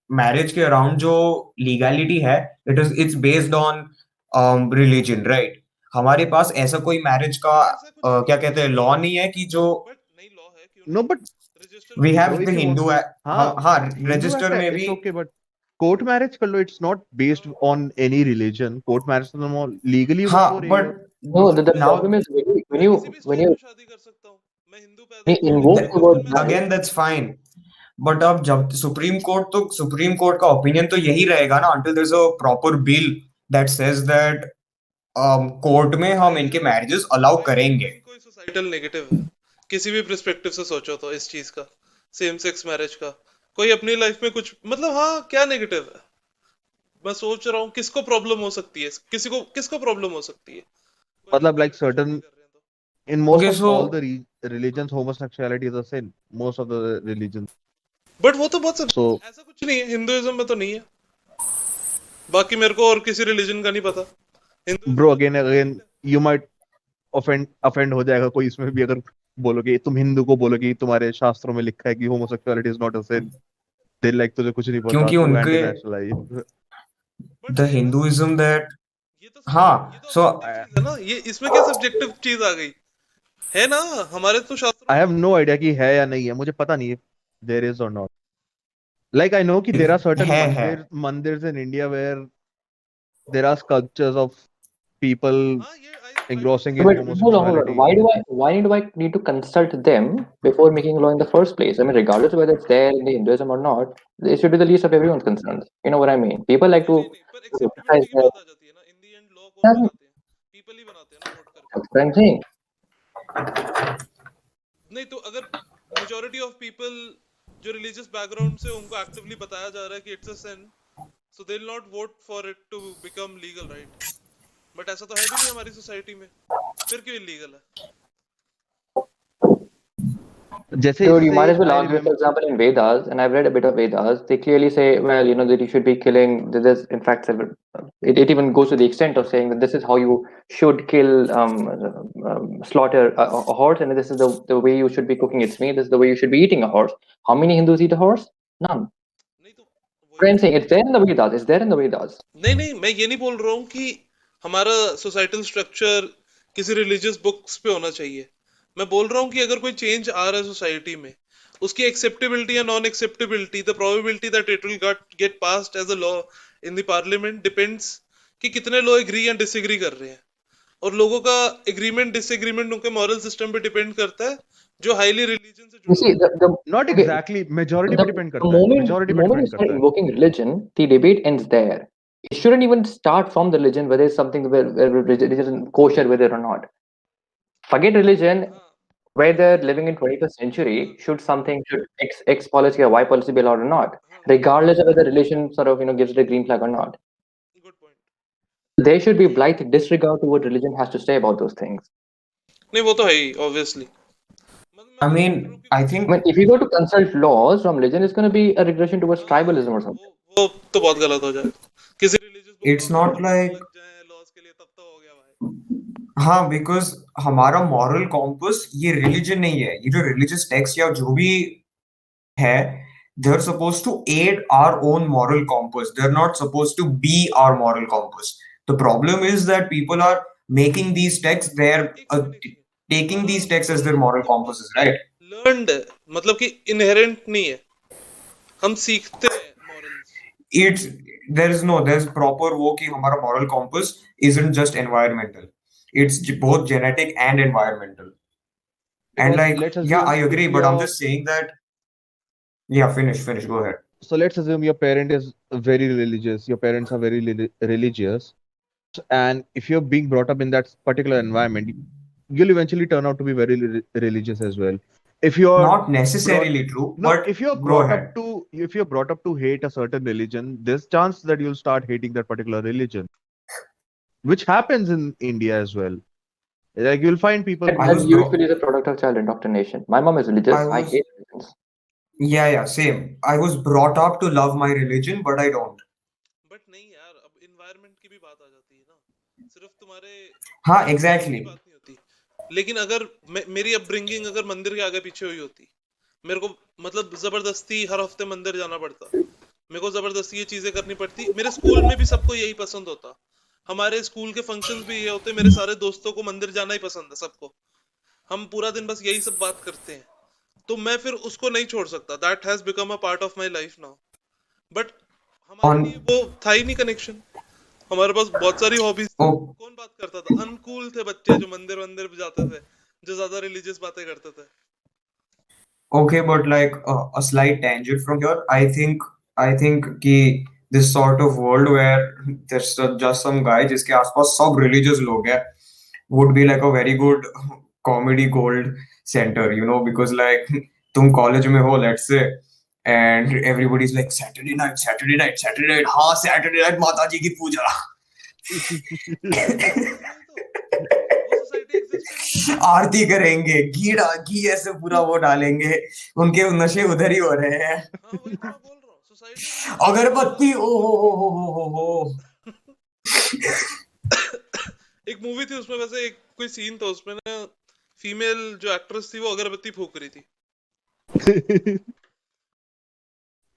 मैरिज के अराउंड जो लीगैलिटी है, it's based on religion, right? हमारे पास ऐसा कोई मैरिज का ऐसा कुछ नहीं क्या है कहते हैं, एक्चुअली, लॉ नहीं है कि जो बट नहीं लॉ है क्यों no, नहीं but है, रजिस्टर वी में have bro, the if you want, Hindu, हाँ हाँ, Hindu रजिस्टर act है, में it's भी। okay, but court marriage कर लो, it's not based on any religion. Court marriage तो तुम legally मत हो हाँ, रही हो। But No, the now problem is when मैं you किसी भी when स्टेट you में शादी कर सकता हूँ, मैं हिंदू पैदा when हुआ you हूँ लेकिन invoke मैं the word Christian marriage marriage, again that's fine, but अब जब सुप्रीम कोर्ट का ओपिनियन तो यही रहेगा ना, until there's a proper bill that says that court में हम इनके मैरिजेस अलाउ आई डोंट करेंगे। थिंक कोई सोसाइटल नेगेटिव है किसी भी पर्सपेक्टिव से सोचो तो इस चीज का, सेम सेक्स मैरिज का कोई अपनी लाइफ में कुछ मतलब, हाँ क्या नेगेटिव है, मैं सोच रहा हूँ किसको प्रॉब्लम हो सकती है, किसको प्रॉब्लम हो सकती है कोई मतलब अपनी like लाइफ में शादी certain कर रहे हैं तो। in most okay, of so all the religions, homosexuality is a sin. Most of the religions. But वो तो बहुत So ऐसा कुछ नहीं है, हिंदुइज्म में तो नहीं है, बाकी मेरे को और किसी रिलीजन का नहीं पता, हिंदुइज्म bro, में तो again डिफरेंट है। you might offend हो जाएगा कोई इसमें भी, अगर बोलोगे तुम हिंदू को बोलोगे तुम्हारे शास्त्रों में लिखा है कि homosexuality is not a sin. They like तुझे कुछ नहीं पता, क्योंकि तू उनके anti national I. But the ये तो हिंदुइज्म दैट, ये तो ये हाँ, तो सो ऑब्जेक्टिव चीज है ना, ये इसमें क्या सब्जेक्टिव चीज आ गई है ना, हमारे तो शास्त्रों I में have लिखा no है। idea कि है या नहीं है, मुझे पता नहीं है there is or not. Like I know कि there are certain है mandirs in India where there are sculptures of people हाँ ये I do engrossing in but hold on. homosexuality. Why do I need to consult them before making a law in the first place? I mean, regardless of whether it's there in the Hinduism or not, it should be the least of everyone's concerns. You know what I mean? People like नहीं to नहीं नहीं, पर criticize acceptability की बात आ जाती है ना, इन दी and law कौन the बनाते हैं, पीपल ही बनाते हैं ना वोट करके। that's what I'm saying. नहीं तो अगर मेजॉरिटी ऑफ पीपल जो रिलीजियस बैकग्राउंड से उनको एक्टिवली बताया जा रहा है कि it's a sin, so they will not vote for it to become legal, right? But ऐसा तो है भी नहीं हमारी सोसाइटी में, फिर क्यों इलीगल है? जैसे Dude, you इससे might as well I argue, for remember example, in Vedas, and I've read a bit of Vedas, they clearly say, well, you know, that you should be killing. There's, in fact, it even goes to the extent of saying that this is how you should kill, slaughter a horse, and this is the way you should be cooking its meat. This is the way you should be eating a horse. How many Hindus eat a horse? None. नहीं तो But वही I'm तो, saying it's there in the Vedas. It's there in the Vedas. नहीं नहीं मैं ये नहीं बोल रहा हूँ कि हमारा सोसाइटल स्ट्रक्चर किसी रिलीजियस बुक्स पे होना चाहिए, मैं बोल रहा हूँ कि अगर कोई चेंज आ रहा है सोसाइटी में, उसकी एक्सेप्टेबिलिटी या non acceptability, the probability that it will get passed as a law in the parliament depends कि कितने लोग एग्री या डिसएग्री कर रहे हैं, और लोगों का एग्रीमेंट डिसएग्रीमेंट उनके मॉरल सिस्टम पे डिपेंड करता है जो हाईली रिलीजन से You जुड़ा see, हुआ है। not okay, exactly majority the, पे depend the करता है, moment majority the पे moment you depend start करता है। invoking religion, the debate ends there. It shouldn't even start from the religion, whether it's something where religion is kosher with it or not. Forget religion. हाँ Whether living in 21st century, हाँ should X policy or Y policy be allowed or not, हाँ, regardless of whether religion sort of gives it a green flag or not. Good point. There should be नहीं blithe disregard to what religion has to say about those things. नहीं वो तो है ही obviously, मतलब मैं आई वही mean बोल रहा हूँ कि आई I think mean, if you go to consult laws from religion, it's going to be a regression towards tribalism or something. वो तो बहुत गलत हो जाएगा, किसी रिलीजियस बुक में इट्स अगर नॉट ऑप्शंस लाइक, लग जाए लॉज के लिए तब तो हो गया भाई। हाँ, बिकॉज हमारा मॉरल कॉम्पस ये रिलीजन नहीं है, ये जो रिलीजियस टेक्स्ट या जो भी है, they're supposed to aid our own moral compass. They're not supposed to be our moral compass. The problem is that people are making these texts, they're एक सेकंड, taking हमारा these texts as their moral moral compass compasses, right? Learned है, मतलब कि inherent नहीं है, हम सीखते हैं it's there's proper वो कि हमारा moral compass isn't just environmental. It's both genetic and environmental. And Because like, let's yeah, I assume if agree, but I'm your just saying that, yeah, finish, go ahead. so let's assume your parent is very religious, your parents are very religious, and if you're being brought up in that particular environment, you'll eventually turn out to be very religious as well. If you're Not brought necessarily true, no, but go ahead. if you're brought up to hate a certain religion, there's chance that you'll start hating that particular religion, which happens in India as well. Like you'll find people That, I that was usually bro is a product of child indoctrination. My mom is religious. I I was hate religions. Yeah, same. I was brought up to love my religion, but I don't. But नहीं यार, अब environment की भी बात आ जाती है ना, सिर्फ तुम्हारे हाँ, religion की exactly. बात नहीं होती। लेकिन अगर मेरी अपब्रिंगिंग अगर मंदिर के आगे पीछे हुई होती, मेरे को मतलब जबरदस्ती हर हफ्ते मंदिर जाना पड़ता, मेरे को जबरदस्ती ये चीजें करनी पड़ती, मेरे स्कूल में भी सबको यही पसंद होता, हमारे स्कूल के फंक्शंस भी ये होते, मेरे सारे दोस्तों को मंदिर जाना ही पसंद है सबको, हम पूरा दिन बस यही सब बात करते हैं, तो मैं फिर उसको नहीं छोड़ सकता। That has become a part of my life now. But हमारे लिए On वो था ही नहीं कनेक्शन, हमारे पास बहुत सारी हॉबीज थी, oh, कौन बात करता था, अनकूल थे बच्चे जो मंदिर वंदिर जाते थे, जो ज्यादा रिलीजियस बातें करते थे। okay, but like a slight tangent from here. I think कि this sort of world where there's just some guy जिसके आसपास सब religious लोग हैं would be like a very good comedy gold center, because like तुम college में हो, let's say, and everybody's like Saturday night, हाँ Saturday night माता जी की पूजा। वो सोसाइटी एग्जिस्ट नहीं करती। आरती करेंगे, घी ऐसे पूरा वो डालेंगे, उनके नशे उधर ही हो रहे हैं। हाँ वही तो मैं बोल रहा हूँ, सोसाइटी अगरबत्ती, ओ हो। एक मूवी थी उसमें वैसे एक कोई सीन था उसमें ना, फीमेल जो एक्ट्रेस थी वो अगरबत्ती फूक रही थी।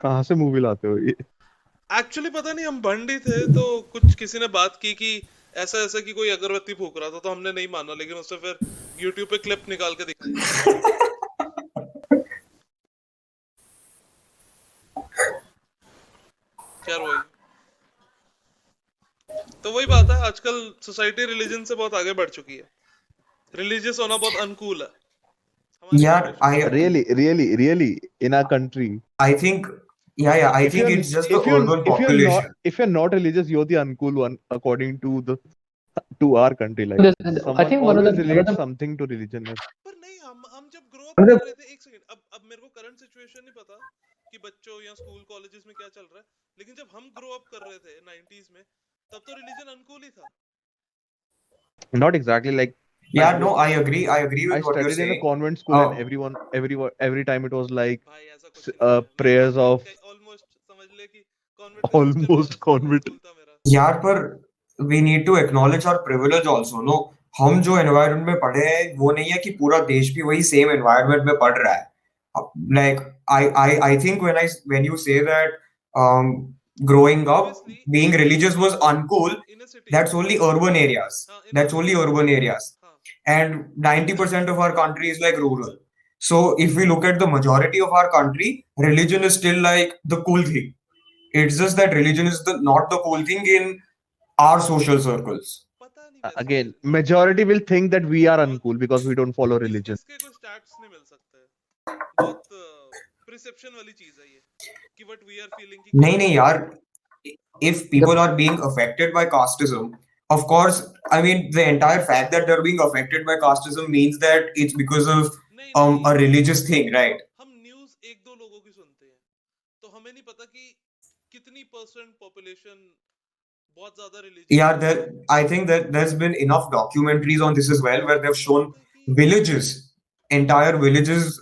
कहाँ से मूवी लाते हो ये? एक्चुअली पता नहीं, हम बंडी थे तो कुछ किसी ने बात की कि ऐसा ऐसा कि कोई अगरबत्ती फूक रहा था, तो हमने नहीं माना, लेकिन उससे फिर यूट्यूब पे क्लिप निकाल के दिखाई। खैर वही, तो वही बात है, आजकल सोसाइटी रिलीजन से बहुत आगे बढ़ चुकी है, रिलीजियस होना बहुत अनकूल है हमारी यार generation. Really, in our country, I think I if think you're it's just the if you're urban if you're not population. if you're not religious, you're the uncool one according to our country. Like I someone think always one of relates the something to religion. पर नहीं, हम जब grow up कर रहे थे, एक second, अब मेरे को करंट सिचुएशन नहीं पता कि बच्चों या स्कूल कॉलेजेस में क्या चल रहा है, लेकिन जब हम ग्रो अप कर रहे थे 90s में, तब तो रिलीजन अनकूल ही था। Not exactly like Yeah, no, I agree I with what you're studied in a saying. convent school, and every time it was like भाई ऐसा कुछ नहीं है, मैं prayers of ऑलमोस्ट समझ ले कि कॉन्वेंट का सिस्टम ही almost convent. स्कूल था मेरा। यार पर we need to acknowledge our privilege also, no? हम जो environment में पढ़े हैं वो नहीं है कि पूरा देश भी वही same environment में पढ़ रहा है। Like I think when you say that growing up Obviously, being religious was uncool, in a city, that's only urban areas. हाँ, in a That's city, only urban areas. हाँ, And 90% of our country is like rural. So if we look at the majority of our country, religion is still like the cool thing. It's just that religion is not the cool thing in our social circles. पता नहीं वैसे Again, majority will think that we are uncool because we don't follow religion. इसके कोई stats नहीं मिल सकते, बहुत perception वाली चीज है ये कि व्हाट वी आर फीलिंग कि नहीं यार, if people are being affected by casteism, of course, I mean the entire fact that they're being affected by casteism means that it's because of नहीं a religious thing, right? हम news एक दो लोगों की सुनते हैं, तो हमें नहीं पता कि कितनी परसेंट पॉपुलेशन बहुत ज्यादा religious. Yeah, I think that there's been enough documentaries on this as well, where they've shown villages, entire villages,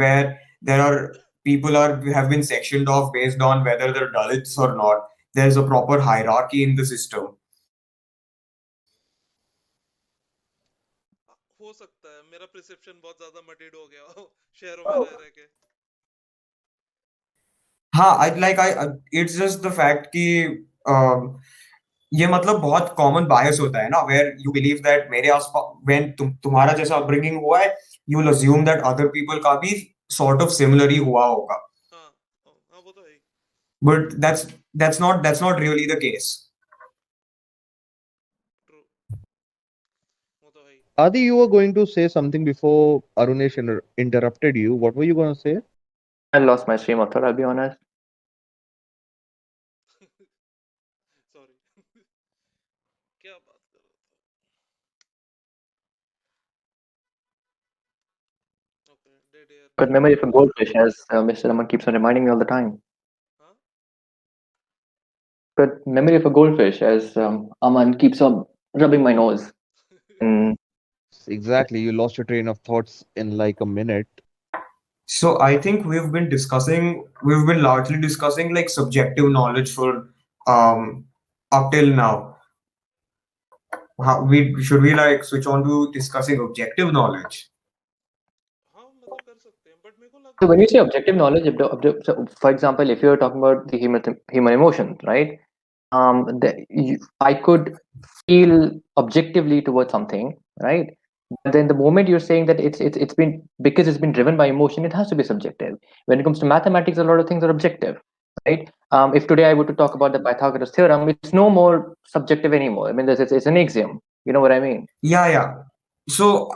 where there are people have been sectioned off based on whether they're Dalits or not. There's a proper hierarchy in the system. हो सकता है मेरा perception बहुत ज्यादा मटेड हो गया हो शहरों में रह के। हाँ, it's just the fact कि ये मतलब बहुत कॉमन बायस होता है ना, where you believe that मेरे आसपास when तुम्हारा जैसा upbringing हुआ है, you will assume that other people का भी sort of similar ही हुआ होगा. हाँ वो तो है। But that's not really the case. True. वो तो है ही. Adi, you were going to say something before Arunesh interrupted you. What were you going to say? I lost my stream of thought, I'll be honest. Sorry. क्या बात कर रहा था? Okay, dead air. But memory of a goldfish, as Mr. Raman keeps on reminding me all the time. Huh? But memory of a goldfish, as Aman keeps on rubbing my nose. And Exactly. You lost your train of thoughts in like a minute. So I think we've been largely discussing like subjective knowledge for up till now. Should we like switch on to discussing objective knowledge? हाँ मतलब कर सकते हैं, but मेरे को so लगता when है you say objective knowledge, so for example, if you're talking about the human emotions, right? I could feel objectively towards something, right? But then the moment you're saying that it's been because it's been driven by emotion, it has to be subjective. When it comes to mathematics, a lot of things are objective, right? If today I were to talk about the Pythagoras theorem, it's no more subjective anymore. I mean, it's an axiom. You know what I mean? Yeah. So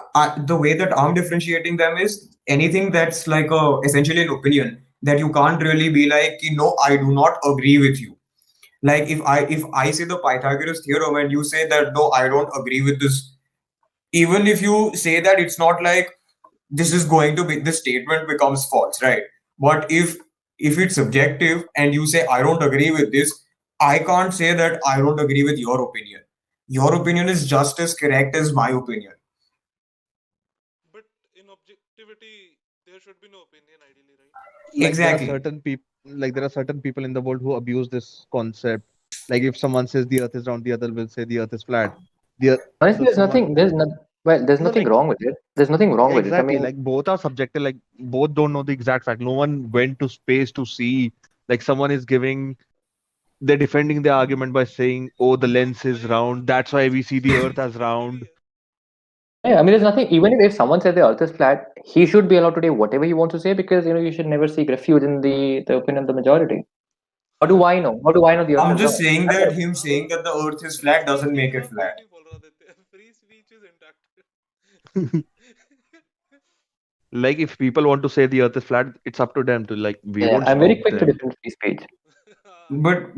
the way that I'm differentiating them is anything that's like essentially an opinion that you can't really be like, I do not agree with you. Like if I say the Pythagoras theorem and you say that no, I don't agree with this, even if you say that, it's not like this is going to be this statement becomes false, right? But if it's subjective and you say I don't agree with this, I can't say that I don't agree with your opinion. Your opinion is just as correct as my opinion. but in objectivity there should be no opinion ideally, right? Like Exactly. there are certain people in the world who abuse this concept. Like if someone says the earth is round, the other will say the earth is flat. Honestly, There's someone there's no nothing like wrong with it. There's nothing wrong yeah, with it. I exactly. mean, Like both are subjective. Like both don't know the exact fact. No one went to space to see. Like someone is giving, they're defending their argument by saying, "Oh, the lens is वही round. That's why we see the Earth as subjective he round." है. yeah, I mean, there's nothing. Even if someone says the Earth is flat, he should be allowed to say whatever he wants to say because you should never seek refuge in the opinion of the majority. How do हाँ I know? How do I know the Earth I'm is just round? saying that him हाँ saying that the earth is free flat speech doesn't के make it खिलाफ कोई flat. नहीं बोल रहा देते. Free speech is intact. Like if people want to say the Earth is flat, it's up to them to like. We Yeah, won't I'm very stop quick to them. defend free speech.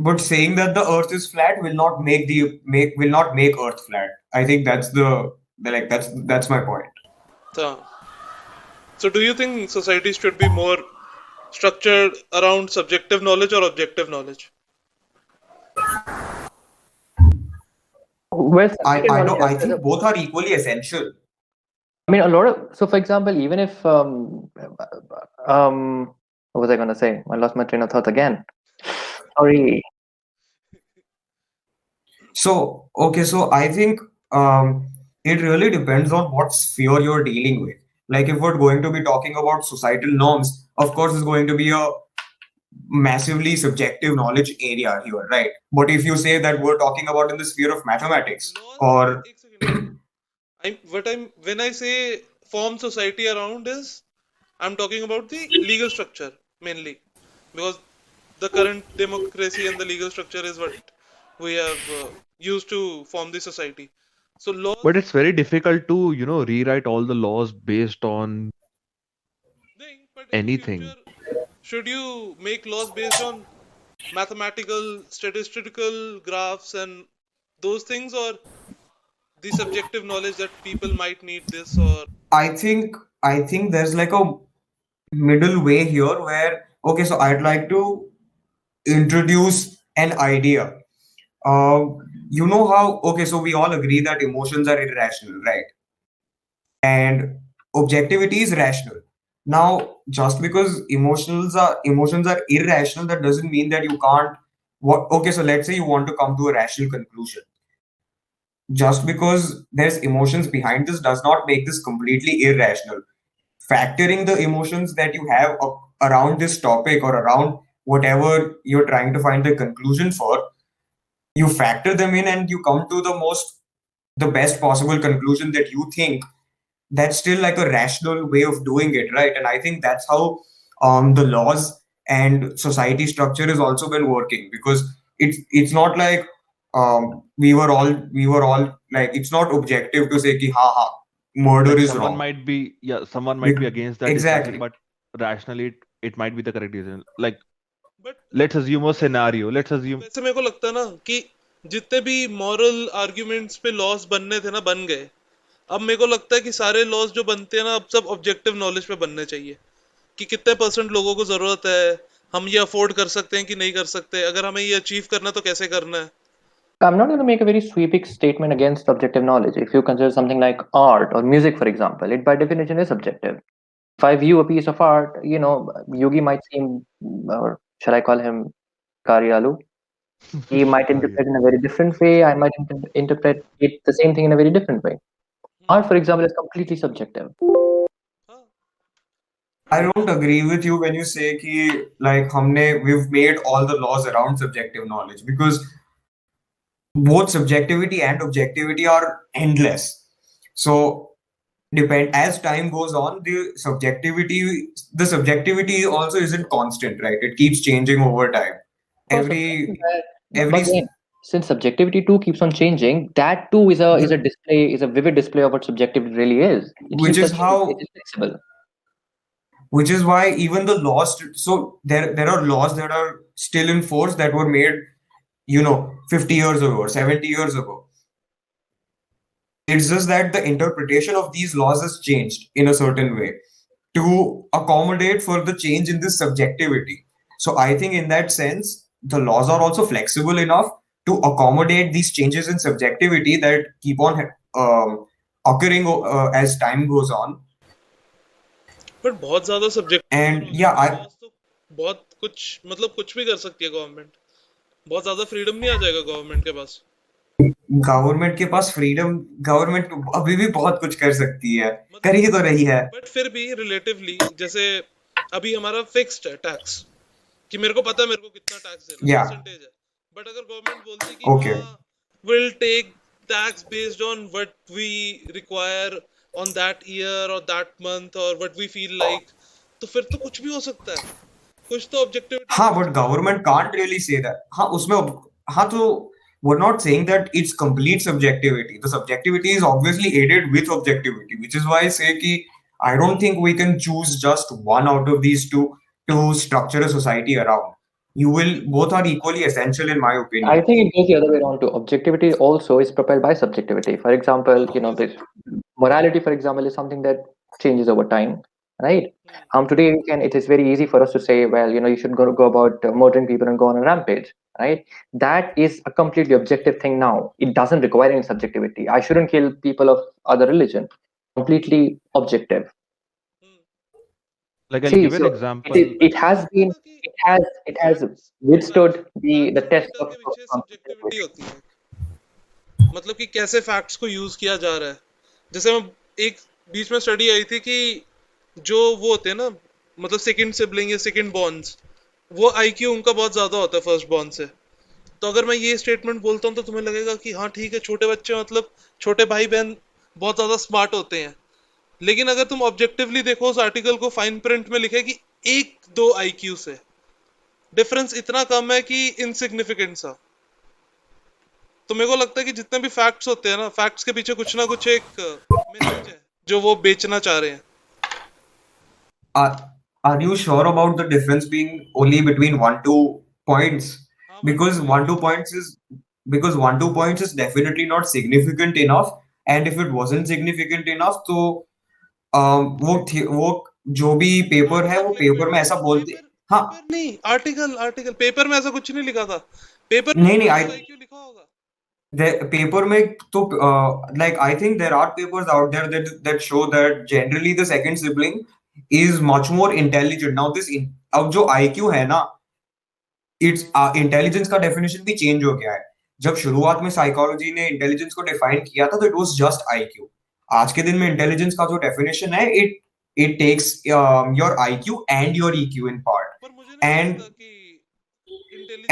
But saying that the earth is flat will not make earth flat. I think that's my point. So do you think society should be more structured around subjective knowledge or objective knowledge? Well, I subjective I knowledge know I has think both are equally essential. I mean, a lot of so. For example, even if what was I gonna say? I lost my train of thought again. Sorry. So I think it really depends on what sphere you're dealing with. Like if we're going to be talking about societal norms, of course, it's going to be a massively subjective knowledge area here, right? But if you say that we're talking about in the sphere of mathematics, Laws. or एक second. When I say form society around is I'm talking about the legal structure mainly, because the current democracy and the legal structure is what we have used to form the society. So laws. But it's very difficult to rewrite all the laws based on But in anything. future, should you make laws based on mathematical, statistical graphs and those things, or the subjective knowledge that people might need this, or I think there's like a middle way here where okay, so I'd like to introduce an idea. You know how okay, so we all agree that emotions are irrational, right? And objectivity is rational. Now, just because emotions are irrational, that doesn't mean that you can't. Okay, so let's say you want to come to a rational conclusion. Just because there's emotions behind this does not make this completely irrational. Factoring the emotions that you have around this topic or around whatever you're trying to find the conclusion for, you factor them in and you come to the best possible conclusion that you think. That's still like a rational way of doing it, right? And I think that's how the laws and society structure has also been working, because it's not like we were all like, it's not objective to say ki ha murder Like is someone wrong. might be, yeah, someone might be against that decision, Exactly. but rationally it might be the correct decision. Like but let's assume a scenario. Let's assume वैसे मेरे को लगता है ना कि जितने भी moral arguments पे लॉस बनने थे ना बन गए। अब मेरे को लगता है कि सारे लॉस जो बनते हैं ना अब सब ऑब्जेक्टिव नॉलेज पे बनने चाहिए कि कितने परसेंट लोगों को जरूरत है, हम ये अफोर्ड कर सकते हैं कि नहीं कर सकते, अगर हमें ये अचीव करना है तो कैसे करना है। I'm not going to make a very sweeping statement against objective knowledge. If you consider something like art or music, for example, it by definition is subjective. If I view a piece of art, Yogi might seem, or shall I call him Karyalu? He might Oh, yeah. interpret in a very different way. I might interpret it the same thing in a very different way. Art, for example, is completely subjective. हाँ, I don't agree with you when you say कि like we've made all the laws around subjective knowledge, because both subjectivity and objectivity are endless. So depend as time goes on, the subjectivity also isn't constant, right? It keeps changing over time. Of course, Every but every then, since subjectivity too keeps on changing, that too is a display, is a vivid display of what subjectivity really is. It which keeps on is changing. It how is flexible. which is why even the laws, so there are laws that are still in force that were made 50 years ago or 70 years ago. It's just that the interpretation of these laws has changed in a certain way to accommodate for the change in this subjectivity. So I think in that sense, the laws are also flexible enough to accommodate these changes in subjectivity that keep on occurring as time goes on. But बहुत ज्यादा subject And yeah, loss तो बहुत कुछ मतलब कुछ भी कर सकती है गवर्नमेंट। बहुत ज्यादा फ्रीडम नहीं आ जाएगा गवर्नमेंट के पास। गवर्नमेंट के पास फ्रीडम, गवर्नमेंट अभी भी बहुत कुछ कर सकती है, कर ही तो रही है। बट फिर भी रिलेटिवली जैसे अभी हमारा फिक्स्ड है टैक्स कि मेरे को पता है मेरे को कितना टैक्स देना है, Yeah. परसेंटेज है। बट अगर गवर्नमेंट बोलती है कि Okay. Will take tax based on what we require on that year और दैट मंथ और व्हाट वी फील लाइक, तो फिर तो कुछ भी हो सकता है। कुछ तो ऑब्जेक्टिविटी हाँ, but government can't really say that. हाँ, उसमें हाँ, तो we're not saying that it's complete subjectivity. The subjectivity is obviously aided with objectivity, which is why I say कि I don't think we can choose just one out of these two to structure a society around. Both are equally essential in my opinion. I think it goes the other way around too. Objectivity also is propelled by subjectivity. For example, this morality, for example, is something that changes over time, right? Today it is very easy for us to say, well, you should go about murdering people and go on a rampage, right? That is a completely objective thing now. It doesn't require any subjectivity. I shouldn't kill people of other religion. Completely objective. like I'll See, give an so example. it has withstood the test of subjectivity होती है, मतलब कि कैसे facts को use किया जा रहा है। जैसे मैं एक बीच में स्टडी आई थी कि जो वो होते हैं ना, मतलब सेकंड सिबलिंग या सेकंड बॉर्न्स, वो आईक्यू उनका बहुत ज्यादा होता है फर्स्ट बॉर्न से। तो अगर मैं ये स्टेटमेंट बोलता हूँ तो तुम्हें लगेगा कि हाँ ठीक है, छोटे बच्चे मतलब छोटे भाई बहन बहुत ज्यादा स्मार्ट होते हैं। लेकिन अगर तुम ऑब्जेक्टिवली देखो उस आर्टिकल को, फाइन प्रिंट में लिखा है कि 1-2 आईक्यू से डिफरेंस इतना कम है कि इनसिग्निफिकेंट सा। तो मेरे को लगता है कि जितने भी फैक्ट्स होते हैं ना, फैक्ट्स के पीछे कुछ ना कुछ एक मैसेज है जो वो बेचना चाह रहे हैं। Are you sure about the difference being only between 1-2 points? हाँ, Because 1-2 points is definitely not significant enough, and if it wasn't significant enough, तो वो जो भी पेपर है वो पेपर में ऐसा बोलते। हाँ, पेपर नहीं, आर्टिकल पेपर में ऐसा कुछ नहीं लिखा था। पेपर नहीं, आईक्यू लिखा होगा। पेपर में तो like I think there are papers out there that show that generally the second sibling is much more intelligent. Now अब जो IQ है ना, इट्स इंटेलिजेंस का डेफिनेशन भी चेंज हो गया है। जब शुरुआत में साइकोलॉजी ने इंटेलिजेंस को डिफाइन किया था तो इट वाज जस्ट IQ। आज के दिन में इंटेलिजेंस का जो डेफिनेशन है, it takes your IQ and your EQ in part. पर मुझे नहीं लगता कि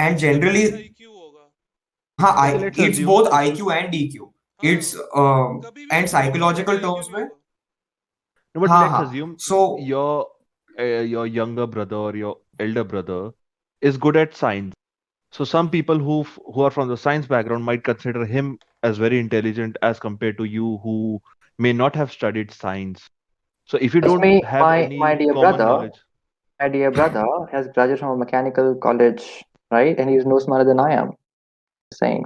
and generally IQ होगा। हाँ, Okay, let's it's assume. both IQ and EQ. It's कभी भी and psychological terms में No, but हाँ, let's हाँ. assume So your younger brother or your elder brother, is good at science. So some people who are from the science background might consider him as very intelligent as compared to you who may not have studied science. So if you Trust don't me, have my any dear common brother, knowledge, my dear brother has graduated from a mechanical college, right? And he's no smarter than I am. Saying,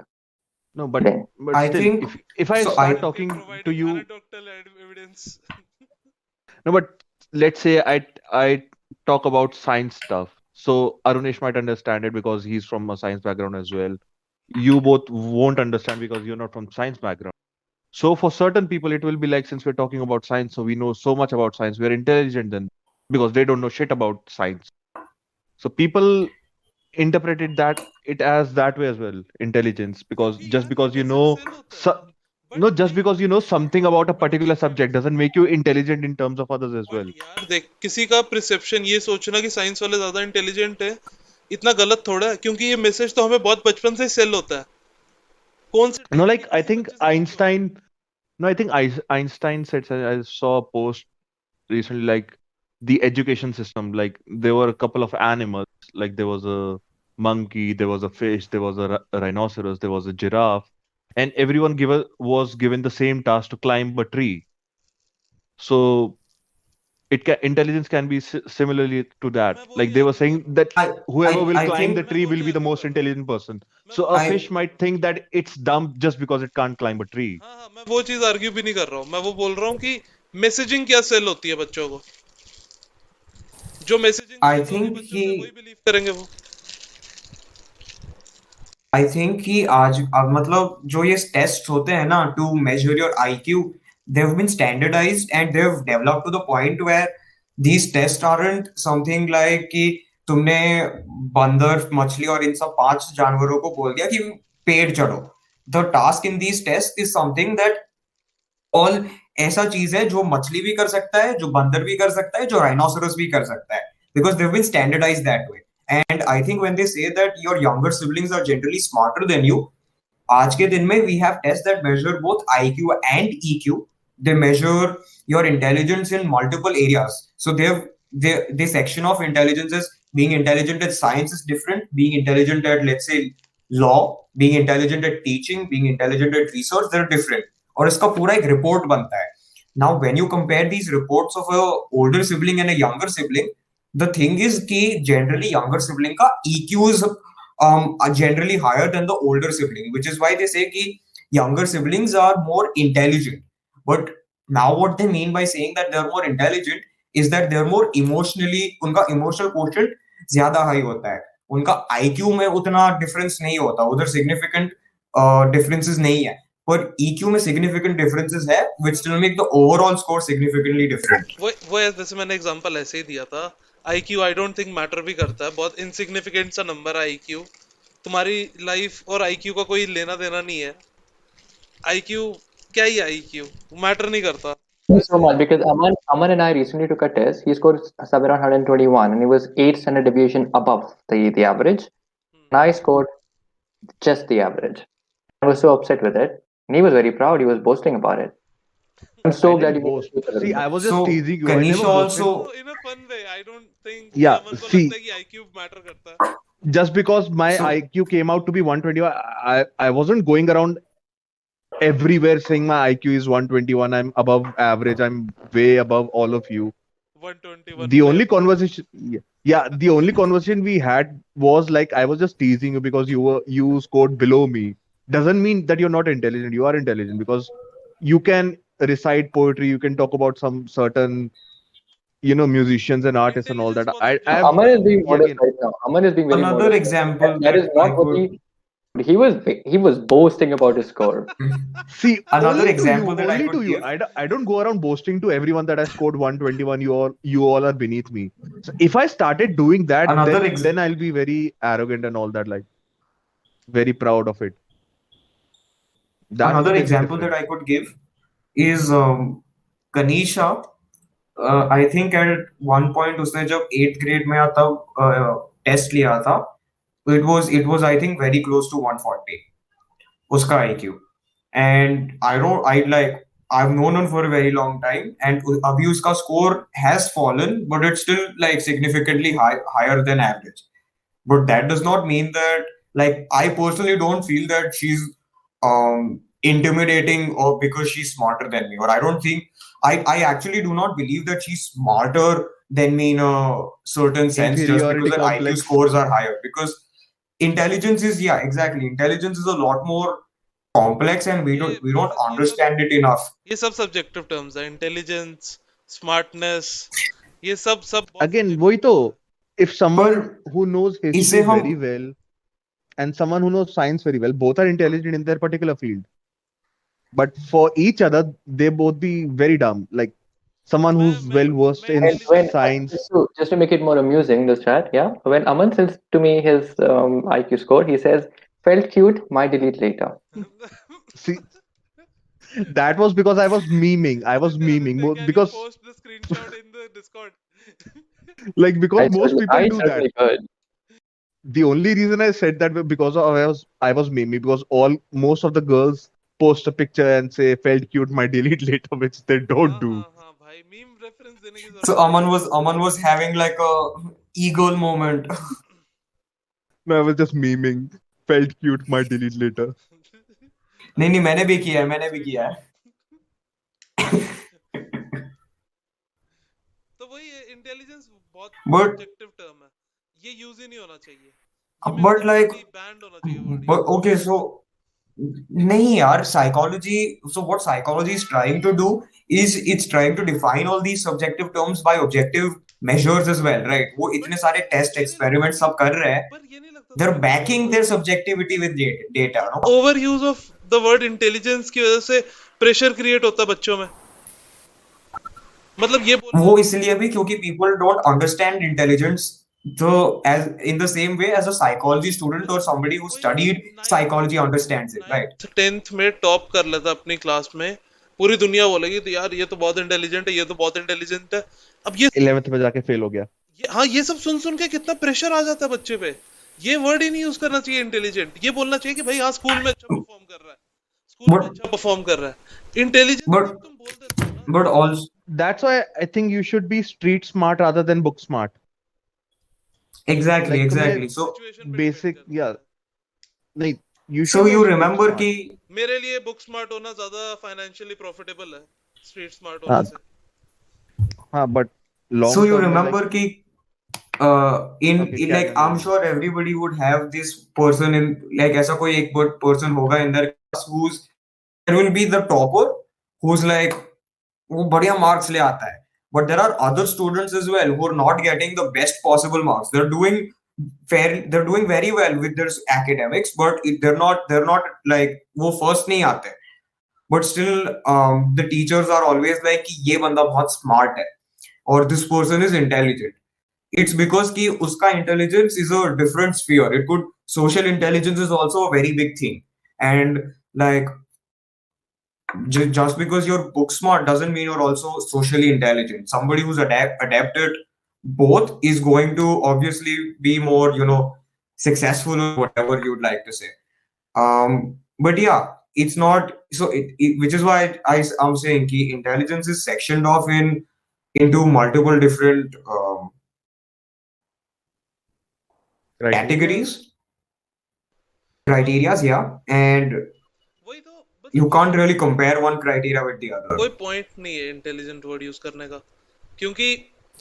no, but kidding. but I still, think if I so. start You're talking to providing you, anecdotal evidence. no, but let's say I talk about science stuff. So Arunesh might understand it because he's from a science background as well. You both won't understand because you're not from science background. So for certain people, it will be like, since we're talking about science, so we know so much about science, we're intelligent then, because they don't know shit about science. So people interpreted that it as that way as well, intelligence, because क्योंकि just यार ये because you message know sale होता है. so, but no, just नहीं. because you know something about a but particular subject doesn't make you intelligent in terms of others as but well. यार देख, किसी का प्रिसेप्शन ये सोचना कि साइंस वाले ज्यादा इंटेलिजेंट है, इतना गलत थोड़ा है, क्योंकि ये मैसेज तो हमें बहुत बचपन से सेल होता है. कौन से No, टाइम पे like I किसी think बच्चे से नहीं किया होगा. Einstein. No, I think Einstein said. I saw a post recently, like the education system. Like there were a couple of animals. Like there was a monkey, there was a fish, there was a rhinoceros, there was a giraffe, and everyone was given the same task to climb a tree. So intelligence can be similarly to that. मैं वही Like they were argue कर saying रहा हूँ. that I whoever will I climb the think मैं tree will वही be the argue most कर रहा हूँ. intelligent person. मैं So वही a I fish argue. might think that it's dumb just because it can't climb a tree. हाँ हाँ, मैं वो चीज आर्ग्यू भी नहीं कर रहा हूँ. मैं वो बोल रहा हूँ कि मैसेजिंग क्या सेल होती है बच्चों को. जो मैसेजिंग I सेल होगी think बच्चों में, वही कि बिलीव करेंगे वो. आई थिंक कि आज अब मतलब जो ये टेस्ट होते हैं ना to measure your IQ they have been standardised and they have developed to the point where these test aren't something like कि तुमने बंदर मछली और इन सब 5 जानवरों को बोल दिया कि पेड़ चढ़ो. The task in these test is something that all ऐसा चीज है जो मछली भी कर सकता है, जो बंदर भी कर सकता है, जो राइनोसरस भी कर सकता है, because they have been standardised that way. And I think when they say that your younger siblings are generally smarter than you, आज के दिन में we have test that measure both IQ and EQ. They measure your intelligence in multiple areas. So they section of intelligence is being intelligent at science is different, being intelligent at, let's say, law, being intelligent at teaching, being intelligent at research, they're different. और इसका पूरा एक report बनता है. Now when you compare these reports of a older sibling and a younger sibling, the thing is कि generally younger sibling का EQ is are generally higher than the older sibling, which is why they say कि younger siblings are more intelligent. But now what they mean by saying that they're more intelligent is that they're more emotionally, उनका emotional quotient ज्यादा high होता है. उनका IQ में उतना difference नहीं होता, उधर significant differences नहीं है, पर EQ में significant differences है, which still make the overall score significantly different. वो है, जैसे मैंने एग्जांपल ऐसे ही दिया था. IQ I don't think matter भी करता है. बहुत इनसिग्निफिकेंट सा नंबर है आईक्यू. तुम्हारी लाइफ और आईक्यू का कोई लेना देना नहीं है. आईक्यू क्या ही, आईक्यू मैटर नहीं करता. So much because Aman and I recently took a test. He scored somewhere around 121, and he was 8 standard deviation above the average. And I scored just the average. I was so upset with it, and he was very proud. He was boasting about it. I'm so I glad didn't you made boast. me feel a little See, I bit. was just So teasing you. I never Kanisha boasted. also, in a fun way. I don't think कि Yeah, Aman को see, लगता है कि IQ matter करता है. just because my so IQ came out to be 121, I wasn't going around everywhere saying my IQ is 121. I'm above average. I'm way above all of you. 121 The only player. conversation, yeah, the only conversation we had was like I was just teasing you because you scored below me. Doesn't mean that you're not intelligent. You are intelligent because you can recite poetry. You can talk about some certain musicians and artists and all intelligence that. बहुत No, I've subjective Aman है. is being modest again, right now. Aman is being very another modest. example That is that I not what could he was boasting about his score. see, another only to you, example that I only to could you. give. I don't go around boasting to everyone that I scored 121. You all are beneath me. So if I started doing that, Another then I'll be very arrogant and all that, like very proud of it. That's the another basic example that difference. I could give is Kanisha. I think at one point उसने जब 8th grade में तब test लिया था, it was I think very close to 140 उसका IQ. And I I've known her for a very long time, and abhi uska score has fallen, but it's still like significantly higher than average. But that does not mean that, like, I personally don't feel that she's intimidating, or because she's smarter than me. Or I don't think, I actually do not believe that she's smarter than me in a certain sense just Inferiority because her IQ complex. scores are higher. Because intelligence is, yeah, exactly, intelligence is a lot more complex, and we don't ये understand it enough. ये सब subjective terms है, intelligence, smartness, ये सब बहुत Again, subjective वही तो, terms हैं। if someone पर who knows इसे history हम very well and someone who knows science very well, both are intelligent in their particular field. But for each other, they both be very dumb. Like someone मैं who's well versed मैं in And when intelligent science. just to make it more amusing, this chat, yeah. When Aman sends to me his IQ score, he says, "Felt cute, might delete later." See, that was because I was memeing. I was memeing can you because, post the screenshot in the Discord? like, because most people I do that. certainly could. The only reason I said that was because of I was memeing, because most of the girls post a picture and say felt cute, might delete later, which they don't do. हाँ भाई, meme reference देने की so जरूरत Aman was having like a ego moment. No, I was just memeing. Felt cute, might delete later. नहीं मैंने भी किया है तो वही इंटेलिजेंस बहुत But- सब्जेक्टिव टर्म है, ये यूज ही नहीं होना चाहिए, but like बैंड होना चाहिए word but use। okay, so नहीं यार, psychology, so what psychology is trying to do is it's trying to define all these subjective terms by objective measures as well, right? वो इतने सारे test experiments सब कर रहे हैं, पर ये नहीं लगता they're backing their subjectivity with data, no? Over use of the word intelligence की वजह से प्रेशर क्रिएट होता है बच्चों में, मतलब ये वो इसलिए भी क्योंकि people don't understand intelligence as in the same way as a psychology student or somebody who studied psychology understands it, right? 10th में टॉप कर लेता अपनी क्लास में, पूरी दुनिया बोलेगी तो यार ये तो बहुत इंटेलिजेंट है, ये तो बहुत इंटेलिजेंट है। अब ये 11th में जाके फेल हो गया। हाँ, ये सब सुन के कितना प्रेशर आ जाता है बच्चे पे। ये वर्ड ही नहीं यूज करना चाहिए इंटेलिजेंट, ये बोलना चाहिए कि भाई हाँ स्कूल में अच्छा परफॉर्म कर रहा है, स्कूल में अच्छा परफॉर्म कर रहा है। इंटेलिजेंट तुम बोल देते हो ना। But also That's why I think you should be street smart rather than book smart. exactly Like exactly so Situation पे Basic, depend करता yeah. है। नहीं, you so should you know street remember smart. कि मेरे लिए book smart होना ज्यादा financially profitable है स्ट्रीट स्मार्ट हाँ, होने से। हाँ, but long so you term में, remember like, कि okay, in carry like on, I'm carry on. sure everybody would have this person in, like ऐसा कोई एक person होगा in their class who's there will be the topper who's like वो बढ़िया marks ले आता है, but there are other students as well who are not getting the best possible marks. They're doing very well with their academics, but they're not like वो first नहीं आते, but still the teachers are always like कि ये बंदा बहुत smart है or this person is intelligent. It's because कि उसका intelligence is a different sphere. Social intelligence is also a very big thing, and like just because you're book smart doesn't mean you're also socially intelligent. Somebody who's adapted both is going to obviously be more, successful or whatever you'd like to say. But yeah, it's not so. Which is why I'm saying कि intelligence is sectioned off into multiple different categories, criterias, yeah, and वही तो you can't really compare one criteria with the other. कोई point नहीं है intelligent word use करने का, क्योंकि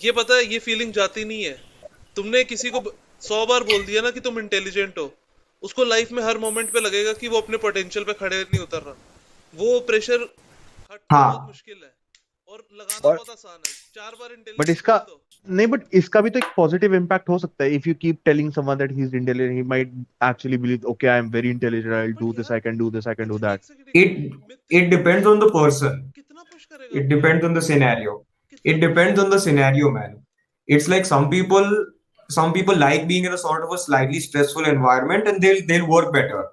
ये पता है ये फीलिंग जाती नहीं है। तुमने किसी को 100 बार बोल दिया ना कि तुम इंटेलिजेंट हो, उसको लाइफ में हर मोमेंट पे लगेगा कि वो अपने पोटेंशियल पे खड़े नहीं उतर रहा। वो प्रेशर हटना हाँ। बहुत मुश्किल है और लगाना और- बहुत आसान है। 4 बार But इंटेलिजेंट इसका नहीं, but इसका भी तो एक पॉजिटिव इम्पैक्ट हो सकता है। If you keep telling someone that he's intelligent, he might actually believe, okay, I am very intelligent, I'll do this, I can do this, I can do that. It depends on the person. कितना push करेगा? It depends on the scenario. It depends on the scenario, man. It's like some people like being in a sort of a slightly stressful environment, and they'll work better.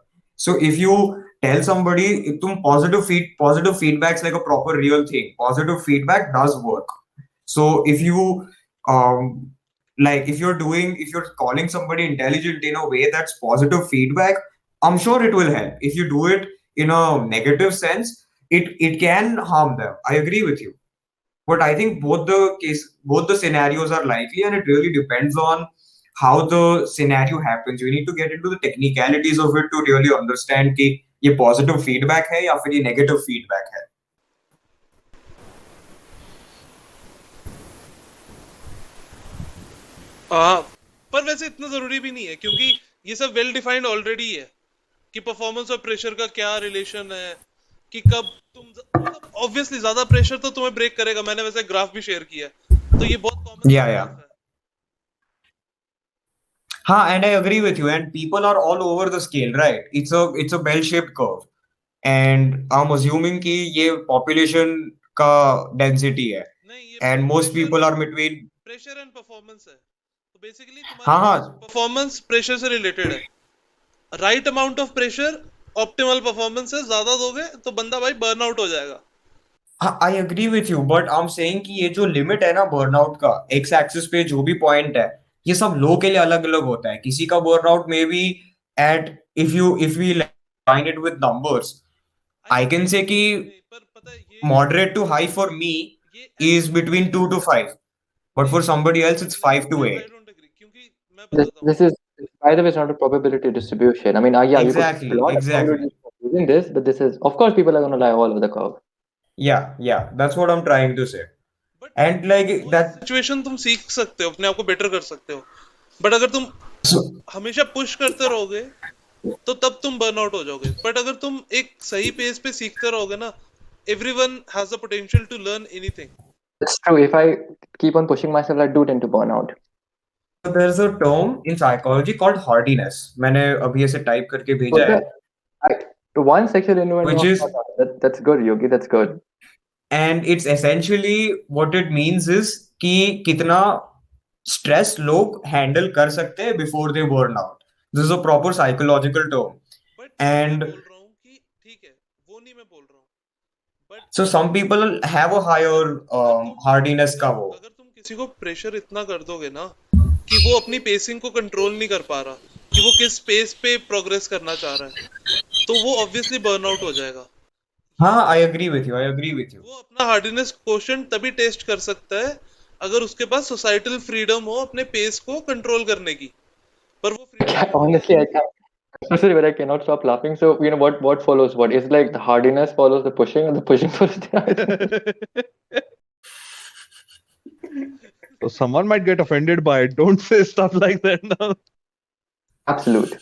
So if you tell somebody, positive feedback's like a proper real thing. Positive feedback does work. So if you if you're calling somebody intelligent in a way that's positive feedback, I'm sure it will help. If you do it in a negative sense, it can harm them. I agree with you. But I think both the scenarios are likely, and it really depends on how the scenario happens. You need to get into the technicalities of it to really understand कि ये positive feedback है या फिर ये negative feedback है. हाँ, पर वैसे इतना जरूरी भी नहीं है, क्योंकि ये सब वेल डिफाइंड ऑलरेडी है कि परफॉर्मेंस और प्रेशर का क्या रिलेशन है, कि कब तुम मतलब ऑब्वियसली ज्यादा प्रेशर तो तुम्हें ब्रेक करेगा। मैंने वैसे ग्राफ भी शेयर किया है, तो ये बहुत कॉमन Yeah, yeah. ग्राफ है। हाँ, and I agree with you. And people are all over the scale, right? It's a bell-shaped curve. And I'm assuming कि ये population का density है. नहीं, ये And most pressure people are between. Pressure and performance है, तो basically हाँ तुम्हारा हाँ परफॉर्मेंस प्रेशर से रिलेटेड है। Right amount of pressure optimal performance है, ज्यादा दोगे तो बंदा भाई बर्न आउट हो जाएगा। हाँ, I agree with you, but I am saying कि ये जो लिमिट है ना बर्नआउट का, एक्स एक्सिस पे जो भी पॉइंट है, ये सब लोग के लिए अलग अलग होता है. किसी का burnout may be eight, if we line it with numbers, I can say कि नहीं, पर पता है ये moderate to high for me ये is between 2 to 5, but for somebody else it's 5 to I 8. Don't agree, क्योंकि मैं बताता हूँ। This is, by the way, it's not a probability distribution. I mean, yeah, you could Exactly, a lot of exactly. probabilities using this, but this is, of course, people are going to lie all over the curve. Yeah, that's what I'm trying to say. But And like वो that, situation तुम सीख सकते हो, अपने आप को better कर सकते हो। बट अगर तुम so, हमेशा पुश करते रहोगे तो तब तुम बर्न आउट हो जाओगे। बट अगर तुम एक सही पेस पे सीखते रहोगे ना, everyone has the potential to learn anything. It's true. If I keep on pushing myself, I do tend to burn out. there's a term in psychology called hardiness. मैंने अभी ऐसे टाइप करके भेजा Okay. है, One section in which is, that's good, Yogi. That's good. and it's essentially what it means is कि कितना stress लोग handle कर सकते हैं before they burn out. This is a proper psychological term. But मैं And बोल रहा हूँ कि ठीक है, वो नहीं मैं बोल रहा हूँ, but so some people have a higher hardiness का वो. अगर तुम किसी को प्रेशर इतना कर दोगे ना कि वो अपनी पेसिंग को कंट्रोल नहीं कर पा रहा, कि वो किस पेस पे प्रोग्रेस करना चाह रहा है, तो वो ऑब्वियसली बर्न आउट हो जाएगा। हाँ, I agree with you. I agree with you. वो अपना हार्डनेस क्वोशिएंट तभी टेस्ट कर सकता है अगर उसके पास सोसाइटल फ्रीडम हो अपने पेस को कंट्रोल करने की, पर वो freedom Honestly, I can't. Especially when I cannot stop laughing. So, you know, what follows what? It's like the hardiness follows the pushing, and the pushing follows the hardiness. So someone might get offended by it. Don't say stuff like that now. Absolute.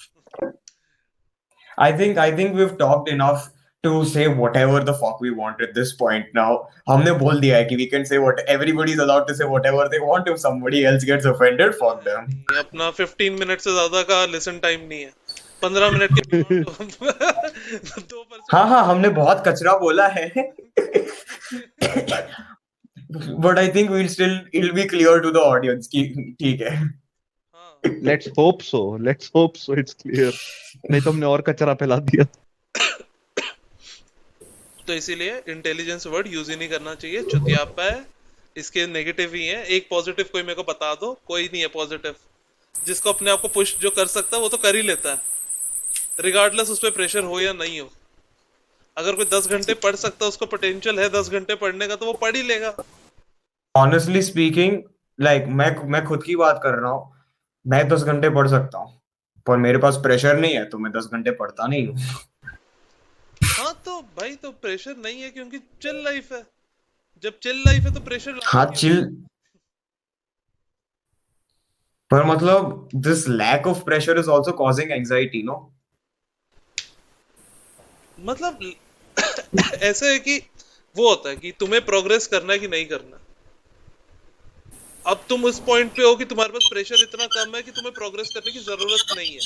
I think we've talked enough to say whatever the fuck we want at this point now. हमने बोल दिया है कि we can say what everybody's allowed to say whatever they want. If somebody else gets offended, fuck them. ये अपना 15 minute से ज्यादा का लिसन टाइम नहीं है, 15 मिनट के beyond 2%। हाँ, हमने बहुत कचरा बोला है. But I think it'll be clear to the audience कि ठीक है. हाँ, Let's hope so. Let's hope so. It's clear. नहीं तो हमने और कचरा फैला दिया. तो इसीलिए इंटेलिजेंस वर्ड यूज ही नहीं करना चाहिए, चुतियापा है। इसके नेगेटिव ही है, एक पॉजिटिव कोई मेरे को बता दो, कोई नहीं है पॉजिटिव। जिसको अपने आप को पुश जो कर सकता है वो तो कर ही लेता है, रिगार्डलेस उस पर प्रेशर हो या नहीं हो। अगर कोई 10 घंटे पढ़ सकता है, उसको पोटेंशियल है 10 घंटे पढ़ने का, तो वो पढ़ ही लेगा। Honestly speaking, like मैं खुद की बात कर रहा हूँ. मैं 10 घंटे पढ़ सकता हूँ, पर मेरे पास प्रेशर नहीं है तो मैं 10 घंटे पढ़ता नहीं हूँ. हाँ तो भाई, तो प्रेशर नहीं है क्योंकि चिल लाइफ है। जब चिल लाइफ है तो प्रेशर हाँ, चिल, पर मतलब this lack of pressure is also causing anxiety, no? मतलब ऐसा है कि वो होता है कि तुम्हें प्रोग्रेस करना है कि नहीं करना। अब तुम उस पॉइंट पे हो कि तुम्हारे पास प्रेशर इतना कम है कि तुम्हें प्रोग्रेस करने की जरूरत नहीं है।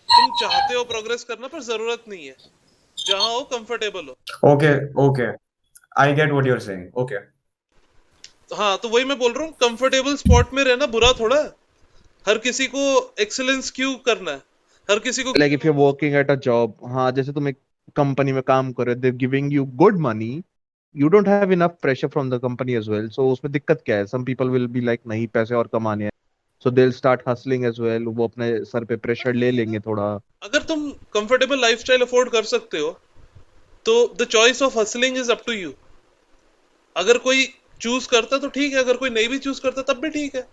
तुम चाहते हो प्रोग्रेस करना पर जरूरत नहीं है, जहां हो कंफर्टेबल हो। Okay, I get what you're saying. Okay. हाँ, तो वही मैं बोल रहा हूँ, कंफर्टेबल स्पॉट में रहना बुरा थोड़ा है। हर किसी को एक्सीलेंस क्यों करना है, हर किसी को Like if you're working at a job, हाँ जैसे तुम एक कंपनी में काम कर रहे हो, they're giving you good money, you don't have enough pressure from the company as well. So उसमें दिक्कत क्या है? Some people will be like नहीं पैसे और कमाने हैं, so they'll start hustling as well. वो अपने सर पे प्रेशर ले लेंगे थोड़ा. अगर तुम कंफर्टेबल लाइफस्टाइल अफोर्ड कर सकते हो तो the choice of hustling is up to you. अगर कोई चूज करता तो ठीक है, अगर कोई नहीं भी चूज करता तब भी ठीक है.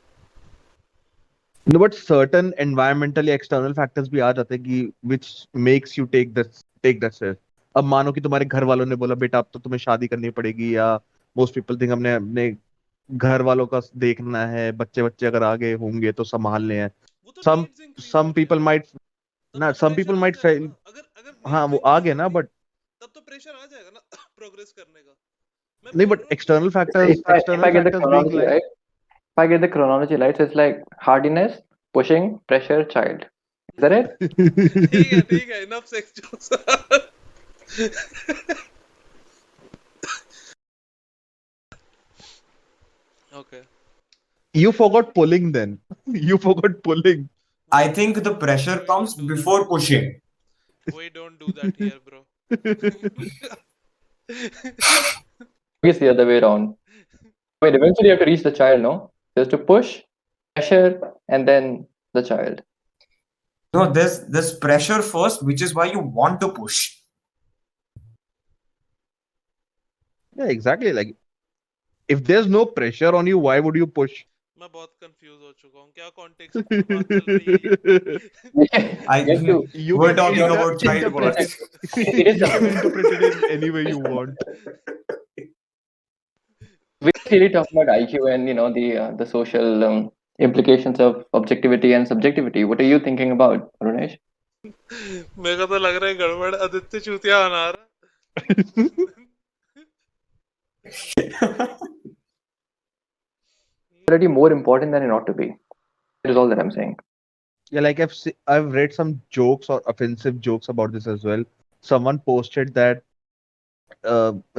No, but certain environmentally external factors भी आ जाते हैं कि which makes you take that step. अब मानो कि तुम्हारे घर वालों ने बोला बेटा अब तो तुम्हें शादी करनी पड़ेगी, या most people think हमने अपने घर वालों का देखना है, बच्चे बच्चे अगर आगे होंगे तो संभालने हैं. वो तो some नीड्स इंक्रीज some हो गया, people might तब ना तो some प्रेशर people आ might जाएगा feel, ना. अगर अगर हाँ नीड्स वो आ इंक्रीज गया ना, होंगी but तब तो प्रेशर आ जाएगा ना प्रोग्रेस करने का. मैं नहीं, बोल but रहा हूँ कि If I get the being chronology like, right, if I get the chronology right, so it's like hardiness, pushing, pressure, child. Is that it? ठीक है enough sex jokes. Okay. you forgot pulling then. You forgot pulling. I think the pressure comes before pushing. We don't do that here, bro. It's the other way around. Wait, eventually you have to reach the child, no? There's to push, pressure, and then the child. No, there's pressure first, which is why you want to push. Yeah, exactly. Like, if there's no pressure on you, why would you push? मैं बहुत confuse हो चुका हूँ, क्या context में बात चल रही है ये. I You have to. You we're can talking about child interpret birth. it. It is You can something. interpret it in any way you want. We're really talking about IQ and the social implications of objectivity and subjectivity. What are you thinking about, Runesh? मेरे को तो लग रहा है गड़बड़ आदित्य चूतिया बना रहा. Already more important than it ought to be. That is all that I'm saying. Yeah, like I've read some jokes or offensive jokes about this as well. Someone posted that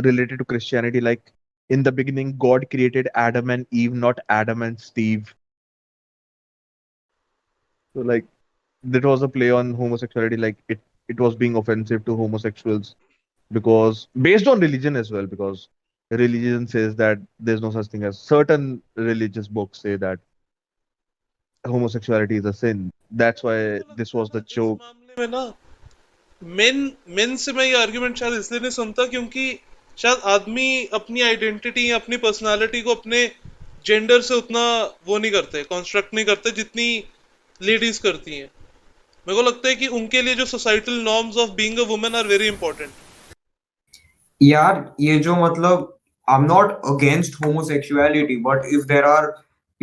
related to Christianity, like in the beginning, God created Adam and Eve, not Adam and Steve. So like that was a play on homosexuality. Like it was being offensive to homosexuals because based on religion as well, because religion says that there's no such thing as, certain religious books say that homosexuality is a sin. That's why मेरे को this लगता है was ना the इस joke. मामले में ना main से मैं ये आर्गुमेंट शायद इसलिए नहीं सुनता क्योंकि शायद आदमी अपनी आइडेंटिटी अपनी पर्सनालिटी को अपने जेंडर से उतना वो नहीं करते, कंस्ट्रक्ट नहीं करते जितनी लेडीज करती हैं. मेरे को लगता है कि उनके लिए जो societal norms of being a woman are very important. यार ये जो मतलब I'm not against homosexuality, but if there are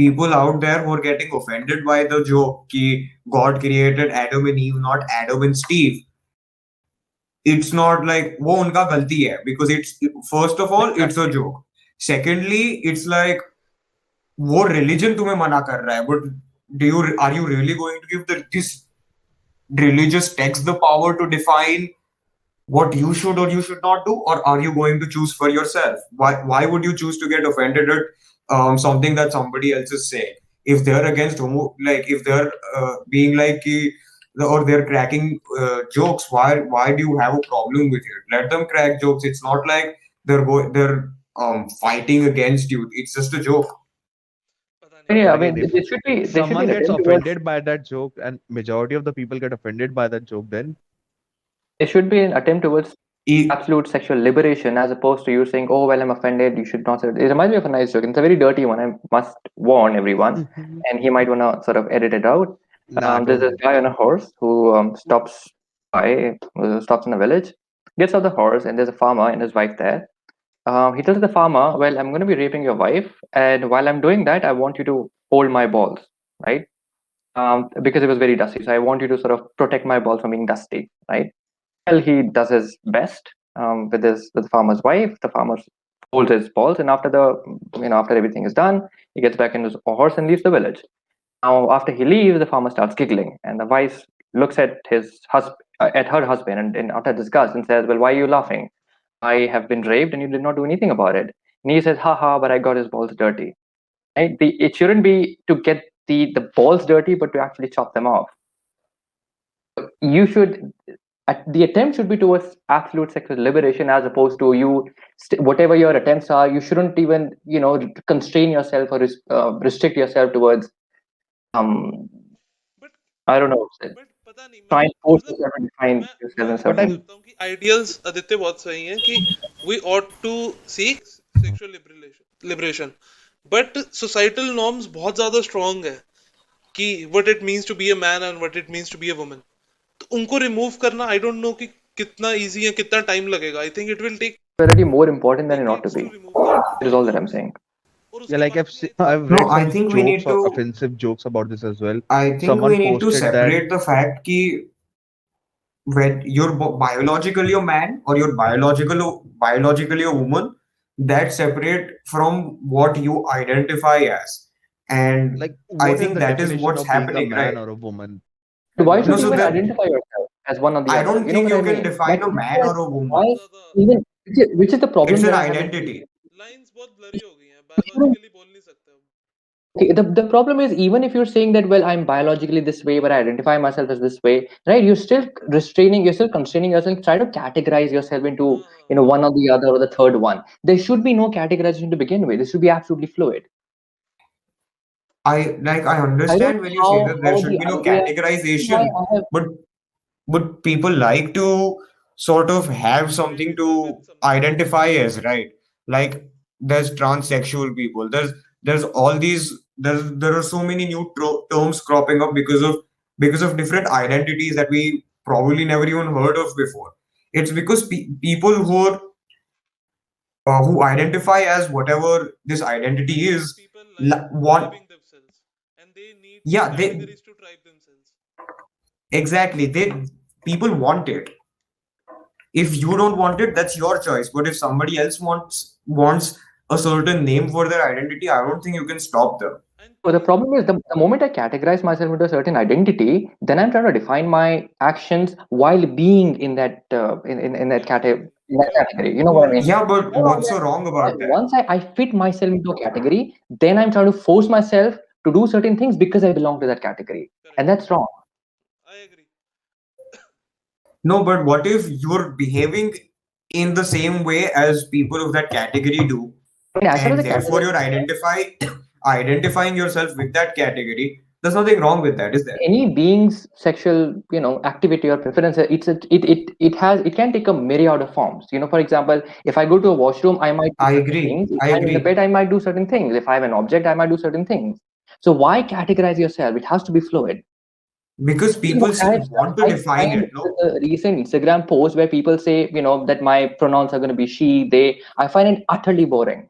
people out there who are getting offended by the joke कि God created Adam and Eve, not Adam and Steve, it's not like वो उनका गलती है, because it's first of all it's a joke. Secondly, it's like वो religion तुम्हें मना कर रहा है, but are you really going to give this religious text the power to define what you should or you should not do, or are you going to choose for yourself? Why would you choose to get offended at something that somebody else is saying? If they're against homo, like if they're being like or they're cracking jokes, why do you have a problem with it? Let them crack jokes. It's not like they're fighting against you. It's just a joke. पता But नहीं. Yeah, I again, mean, if someone an gets attempt towards offended by that joke and majority of the people get offended by that joke, then there should be an attempt towards E- absolute sexual liberation, as opposed to you saying, "Oh well, I'm offended. You should not say it." It reminds me of a nice joke. It's a very dirty one. I must warn everyone, and he might want to sort of edit it out. nah, There's don't this do guy that. on a horse who stops in a village, gets off the horse, and there's a farmer and his wife there. He tells the farmer, "Well, I'm going to be raping your wife, and while I'm doing that, I want you to hold my balls, right? Because it was very dusty. So I want you to sort of protect my balls from being dusty, right?" Well, he does his best with the farmer's wife. The farmer holds his balls, and after everything is done, he gets back into his horse and leaves the village. Now, after he leaves, the farmer starts giggling, and the wife looks at her husband, and utter disgust, and says, "Well, why are you laughing? I have been raped, and you did not do anything about it." And he says, "Ha ha! But I got his balls dirty." Right? It shouldn't be to get the balls dirty, but to actually chop them off. You should the attempt should be towards absolute sexual liberation, as opposed to whatever your attempts are, you shouldn't even constrain yourself or restrict yourself towards But I don't know. but पता नहीं try मैं and force मतलब yourself to define मैं yourself in मैं But certain. ये I'm लगता हूँ कि आइडियल्स आदित्य बहुत सही हैं कि we ought to seek sexual liberation but societal norms बहुत ज्यादा strong है कि what it means to be a man and what it means to be a woman तो उनको रिमूव करना आई डोंट नो कि कितना इजी है कितना टाइम लगेगा I think it will take Already more important than it ought to decades be. to remove that That is all that I'm saying. और yeah, उसके like बाद भी I think I've No, read I some think we jokes need or to. offensive jokes about this as well. I think we Someone need to posted that separate the fact कि when you're biologically a man or you're biologically a woman, that's separate from what you identify as. And like I what is think the that is definition what's of being a happening, man right? or a woman? So Like why what No, should is you so even the identify yourself as one or the I other? don't You know think what I you can mean? define Like, a man or a why woman. बहुत ज्यादा even which is the It's problem an that I have with identity. Lines बहुत blurry हो गई हैं but you don't- biologically बोल नहीं सकते अब okay, the problem is even if you're saying that, well, I'm biologically this way, but I identify myself as this way, right? You're still constraining yourself, try to categorize yourself into, हाँ हाँ हाँ one or the other or the third one. There should be no categorization to begin with. This should be absolutely fluid. I I don't understand when know you say that there how should the be no idea, why categorization, I have, but people like to sort of have something identify to with something identify as, right? Like there's transsexual people, there's all these there are so many new terms cropping up because of different identities that we probably never even heard of before. It's because people who identify as whatever this identity I think is people like want, ट्राइबिंग themselves and they need yeah, they categories to tribe themselves exactly, they people want it. If you don't want it, that's your choice, but if somebody else wants a certain name for their identity, I don't think you can stop them. and so the please problem is the moment I categorize myself into a certain identity, then I'm trying to define my actions while being in that in that category. In that you're category, you know what I mean? Yeah, but No what's longer so wrong about that? once I fit myself into a category, then I'm trying to force myself to do certain things because I belong to that category, and correct that's wrong. I agree No, but what if you're behaving in the same way as people of that category do, I mean, as far as and the therefore category, you're identifying yourself with that category? There's nothing wrong with that, is there? any being's sexual, activity or preference, it can take a myriad of forms. For example, if I go to a washroom, I might do I certain agree. things. If I I'm in the agree. bed, I might do certain things. If I have an object, I might do certain things. So why categorize yourself? It has to be fluid. Because You know, people still want to I define find it, no? the recent Instagram post where people say, that my pronouns are going to be she, they. I find it utterly boring.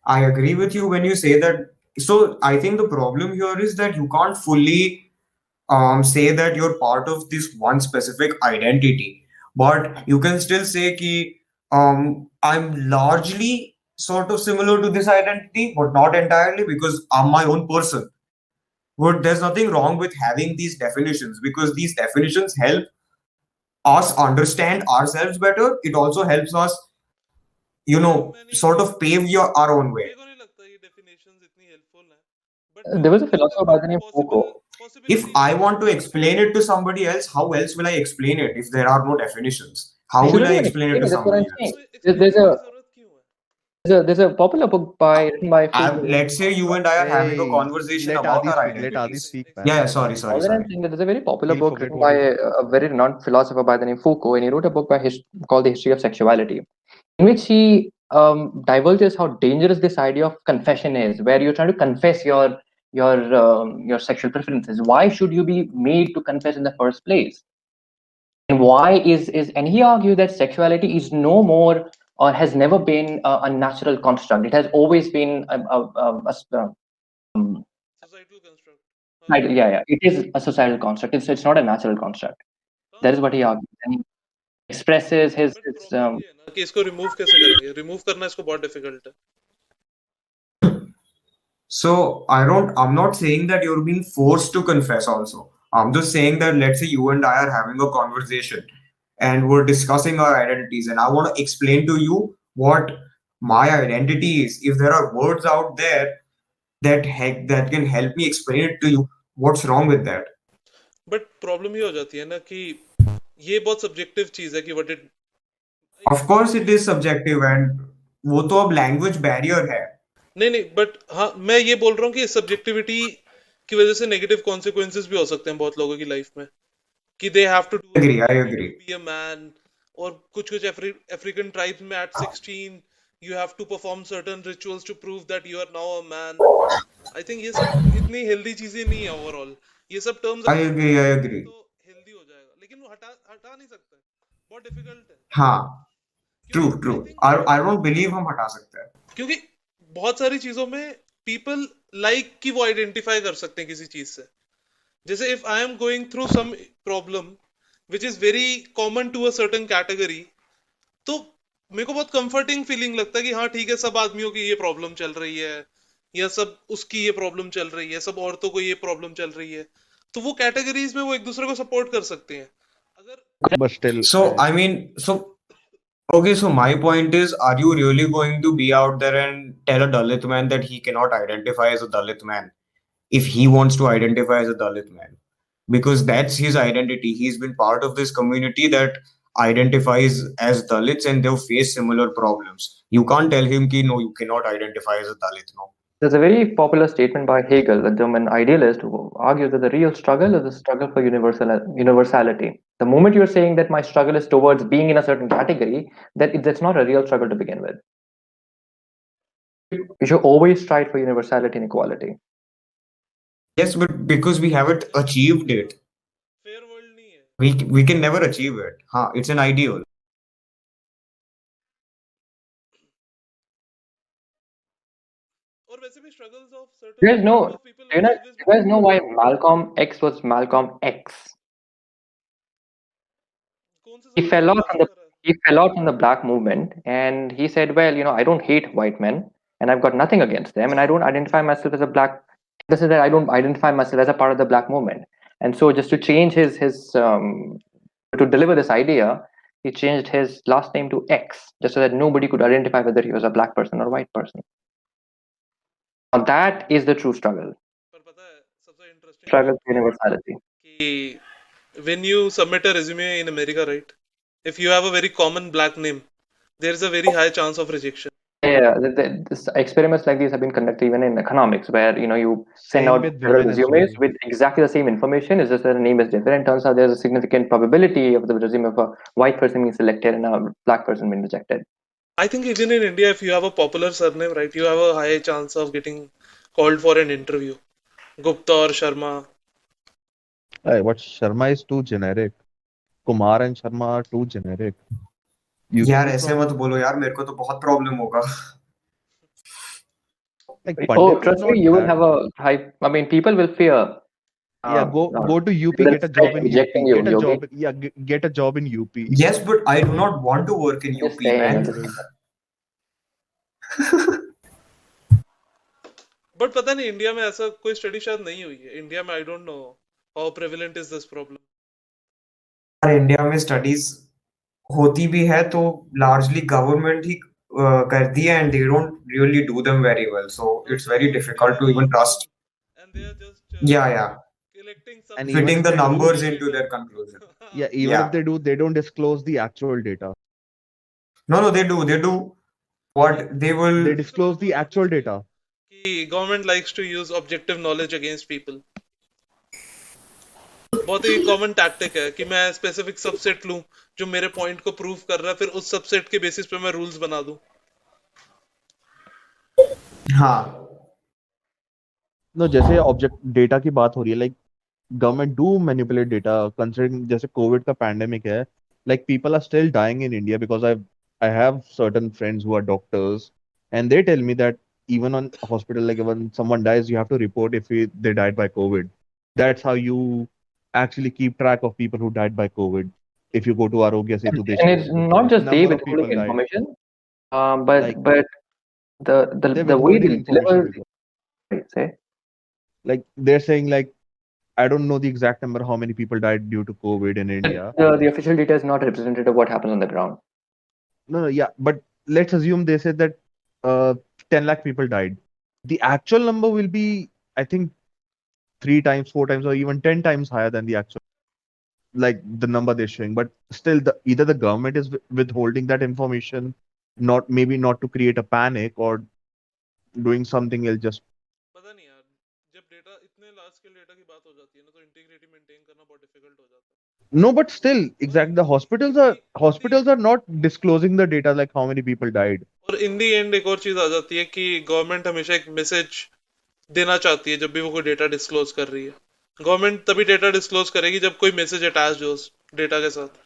I agree with you when you say that. So I think the problem here is that you can't fully say that you're part of this one specific identity, but you can still say ki I'm largely sort of similar to this identity, but not entirely because I'm my own person. But there's nothing wrong with having these definitions because these definitions help us understand ourselves better. It also helps us, मैं नहीं sort of pave our own way. मेरे को नहीं लगता ये definitions इतनी helpful हैं but There was a क्या philosopher by करना the name possible Foucault. If possibilities I नहीं want to है explain it to somebody else, how else will I explain it if there are no definitions? How You will shouldn't I even explain it explain to it. That's what I'm somebody saying. else? तो There's explanation a की जरूरत क्यों है there's a popular book written by Foucault. Let's say you and I are having a hey, conversation let about Adi our speak. Let Adi identities. speak, man. Yeah, yeah, Let Adi sorry, All speak. that I'm sorry. saying that there's a very popular He'll book forget written what by he's. a very renowned philosopher by the name Foucault, and he wrote a book called The History of Sexuality, in which he divulges how dangerous this idea of confession is, where you're trying to confess your sexual preferences. Why should you be made to confess in the first place? And why is and he argued that sexuality is no more or has never been a natural construct. It has always been societal construct हाँ yeah. It is a societal construct. It's not a natural construct. हाँ That is हाँ what he argues. And he expresses but problem ये है ना कि इसको remove कैसे करेंगे रिमूव करना इसको बहुत डिफिकल्ट है So I'm not saying that you're being forced to confess also. I'm just saying that let's say you and I are having a conversation and we're discussing our identities, and I want to explain to you what my identity is. If there are words out there that can help me explain it to you, what's wrong with that? But problem ये हो जाती है ना कि ये बहुत subjective चीज है कि what it Of course it is subjective, and वो तो अब language barrier है. नहीं नहीं बट हाँ मैं ये बोल रहा हूँ कि सब्जेक्टिविटी की वजह से नेगेटिव कॉन्सिक्वेंसेस भी हो सकते हैं बहुत लोगों की लाइफ में कि they have to do agree, I a agree. to be a man, और कुछ African tribes में at 16 you have to perform certain rituals to prove that you are now a man. I think ये सब इतनी healthy चीजें नहीं है overall. ये सब terms I agree, I agree. तो healthy हो जाएगा, लेकिन वो हटा नहीं सकता है, बहुत difficult है, हाँ, क्योंकि true, I true. think I don't believe हम हटा सकते हैं. क्योंकि बहुत सारी चीजों में people like कि वो identify कर सकते हैं किसी चीज से, जैसे if I am going through some problem which is very common to a certain category, तो मेरे को बहुत कंफर्टिंग फीलिंग लगता है कि हाँ ठीक है, सब आदमियों की ये प्रॉब्लम चल रही है, या सब उसकी ये प्रॉब्लम चल रही है, सब औरतों को ये प्रॉब्लम चल रही है, तो वो कैटेगरीज में वो एक दूसरे को सपोर्ट कर सकते हैं अगर But still, So, I mean, okay, so my point is, are you really going to be out there and tell a Dalit man that he cannot identify as a Dalit man if he wants to identify as a Dalit man? Because that's his identity. He's been part of this community that identifies as Dalits and they've faced similar problems. You can't tell him ki no, you cannot identify as a Dalit. No. There's a very popular statement by Hegel, the German idealist, who argues that the real struggle is the struggle for universality. The moment you're saying that my struggle is towards being in a certain category, that's not a real struggle to begin with. You should always strive for universality and equality. Yes, but because we haven't achieved it, fair world नहीं है, we can never achieve it. It's an ideal. और वैसे भी struggles of You certain guys know, group of people do you will know, always you be guys know why Malcolm X was Malcolm X? कौन से He subject fell में out question from the करा है? he fell out from the black movement, and he said, "Well, I don't hate white men, and I've got nothing against them, and I don't identify myself as a black. This is that I don't identify myself as a part of the black movement." And so, just to change his to deliver this idea, he changed his last name to X, just so that nobody could identify whether he was a black person or white person. Now, that is the true struggle. पर पता है सबसे interesting Struggle बात for universality. कि when you submit a resume in America, right, if you have a very common black name, there is a very high chance of rejection. Yeah, this experiments like these have been conducted even in economics, where you send same out with several women as resumes well. with exactly the same information. It's just that the name is different. Turns out there's a significant probability of the resume of a white person being selected and a black person being rejected. I think even in India, if you have a popular surname, right, you have a high chance of getting called for an interview. Gupta or Sharma. Hey, what Sharma is too generic. Kumar and Sharma are too generic. You यार see ऐसे from मत बोलो यार, मेरे को तो बहुत problem होगा. like Oh, Pandit is trust me, not you will that. have a high. I mean, people will fear. Yeah, go to UP, They'll get a fear job in rejecting UP, you, get a Yogi. job. Yeah, get a job in UP. Yes, but I do not want to work in Just UP, saying. man. But पता नहीं India में ऐसा कोई study शायद नहीं हुई है. India में I don't know how prevalent is this problem. यार इंडिया में स्टडीज होती भी है तो largely गवर्नमेंट ही करती है, and they don't really do them very well, so और it's they very don't difficult give to any even trust. info and they are just Yeah, collecting some And even fitting if the they do, numbers into data. their conclusion. yeah, even if Yeah, they do, they don't disclose the actual data. no, they do what they will. They disclose the actual data. कि government likes to use objective knowledge against people. बहुत ही common tactic है कि मैं specific subset लूं जो मेरे point को prove कर रहा है, फिर उस सबसेट के बेसिस पे मैं रूल्स बना दूं. हाँ, No, जैसे ऑब्जेक्ट डेटा की बात हो रही है, like government do manipulate data. Considering जैसे COVID का pandemic है, like people are still dying in India because I have certain friends who are doctors, and they tell me that even on hospital, like when someone dies, you have to report if they died by COVID. That's how you actually keep track of people who died by COVID. If you go to Arogya Setu And it's dashboard, not just they number of withholding people died. information, Like but they're the way withholding they information deliver, because, say, like they're saying, like I don't know the exact number how many people died due to COVID in India. the official data is not representative of what happens on the ground. No, yeah, but let's assume they said that 10 lakh people died. The actual number will be, I think, 3 times, 4 times, or even 10 times higher than the actual, like the number they're showing. But still, either the government is withholding that information, not maybe not to create a panic or doing something else. Just पता नहीं यार, जब data इतने large scale data की बात हो जाती है ना, तो इंटीग्रिटी मेंटेन करना बहुत डिफिकल्ट हो जाता है। No, but still, exactly. The hospitals are not disclosing the data like how many people died. और इन दी एंड एक और चीज आ जाती है कि गवर्नमेंट हमेशा एक मैसेज देना चाहती है जब भी वो कोई डेटा डिस्क्लोज कर रही है। गवर्नमेंट तभी डेटा डिस्क्लोज करेगी जब कोई मैसेज अटैच हो उस डेटा के साथ।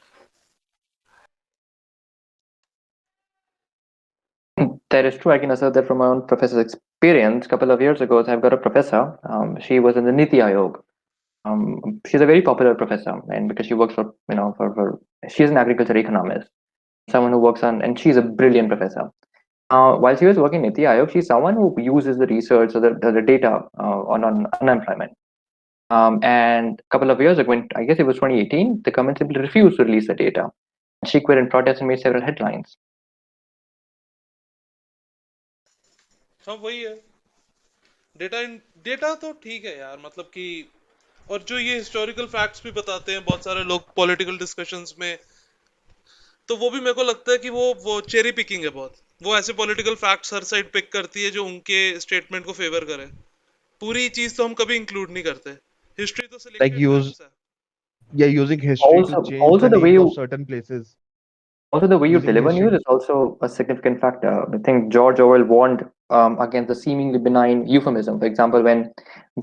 That is true. I can assert that from my own professor's experience. A couple of years ago, I've got a professor. She was in the Niti Aayog. She's a very popular professor, and because she works for, she's an agriculture economist, someone who works on, and she's a brilliant professor. While she was working in Niti Aayog, she's someone who uses the research or the data on unemployment. And a couple of years ago, I guess it was 2018, the government simply refused to release the data. She quit in protest and made several headlines. हाँ वही है। Data data तो ठीक है यार, मतलब कि और जो ये हिस्टोरिकल फैक्ट्स भी बताते हैं बहुत सारे लोग पॉलिटिकल डिस्कशंस में, तो वो भी मेरे को लगता है कि वो चेरी पिकिंग है बहुत। वो ऐसे पॉलिटिकल फैक्ट्स हर साइड पिक करती है जो उनके स्टेटमेंट को फेवर करे। पूरी चीज तो हम कभी इंक्लूड नहीं करते। हिस्ट्री तो Like सिलेक्टेड use फैक्ट्स है। Yeah, using history to Also, change also the the way names of you certain places. Also, the way you Using deliver history news is also a significant factor. I think George Orwell warned against the seemingly benign euphemism. For example, when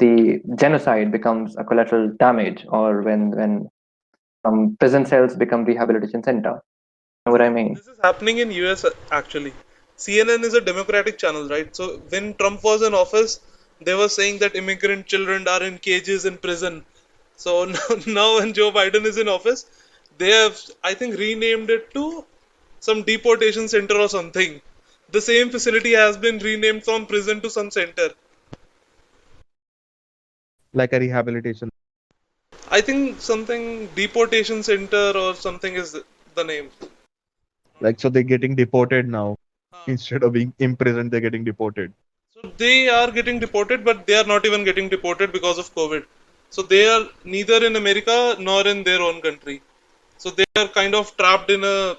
the genocide becomes a collateral damage, or when prison cells become rehabilitation center. You know what I mean? This is happening in US actually. CNN is a democratic channel, right? So when Trump was in office, they were saying that immigrant children are in cages in prison. So now when Joe Biden is in office, they have, I think, renamed it to some deportation center or something. The same facility has been renamed from prison to some center. like a rehabilitation. I think something deportation center or something is the name. Like so they're getting deported now. Huh. Instead of being imprisoned, they're getting deported. So they are getting deported, but they are not even getting deported because of COVID. So they are neither in America nor in their own country. So they are kind of trapped in a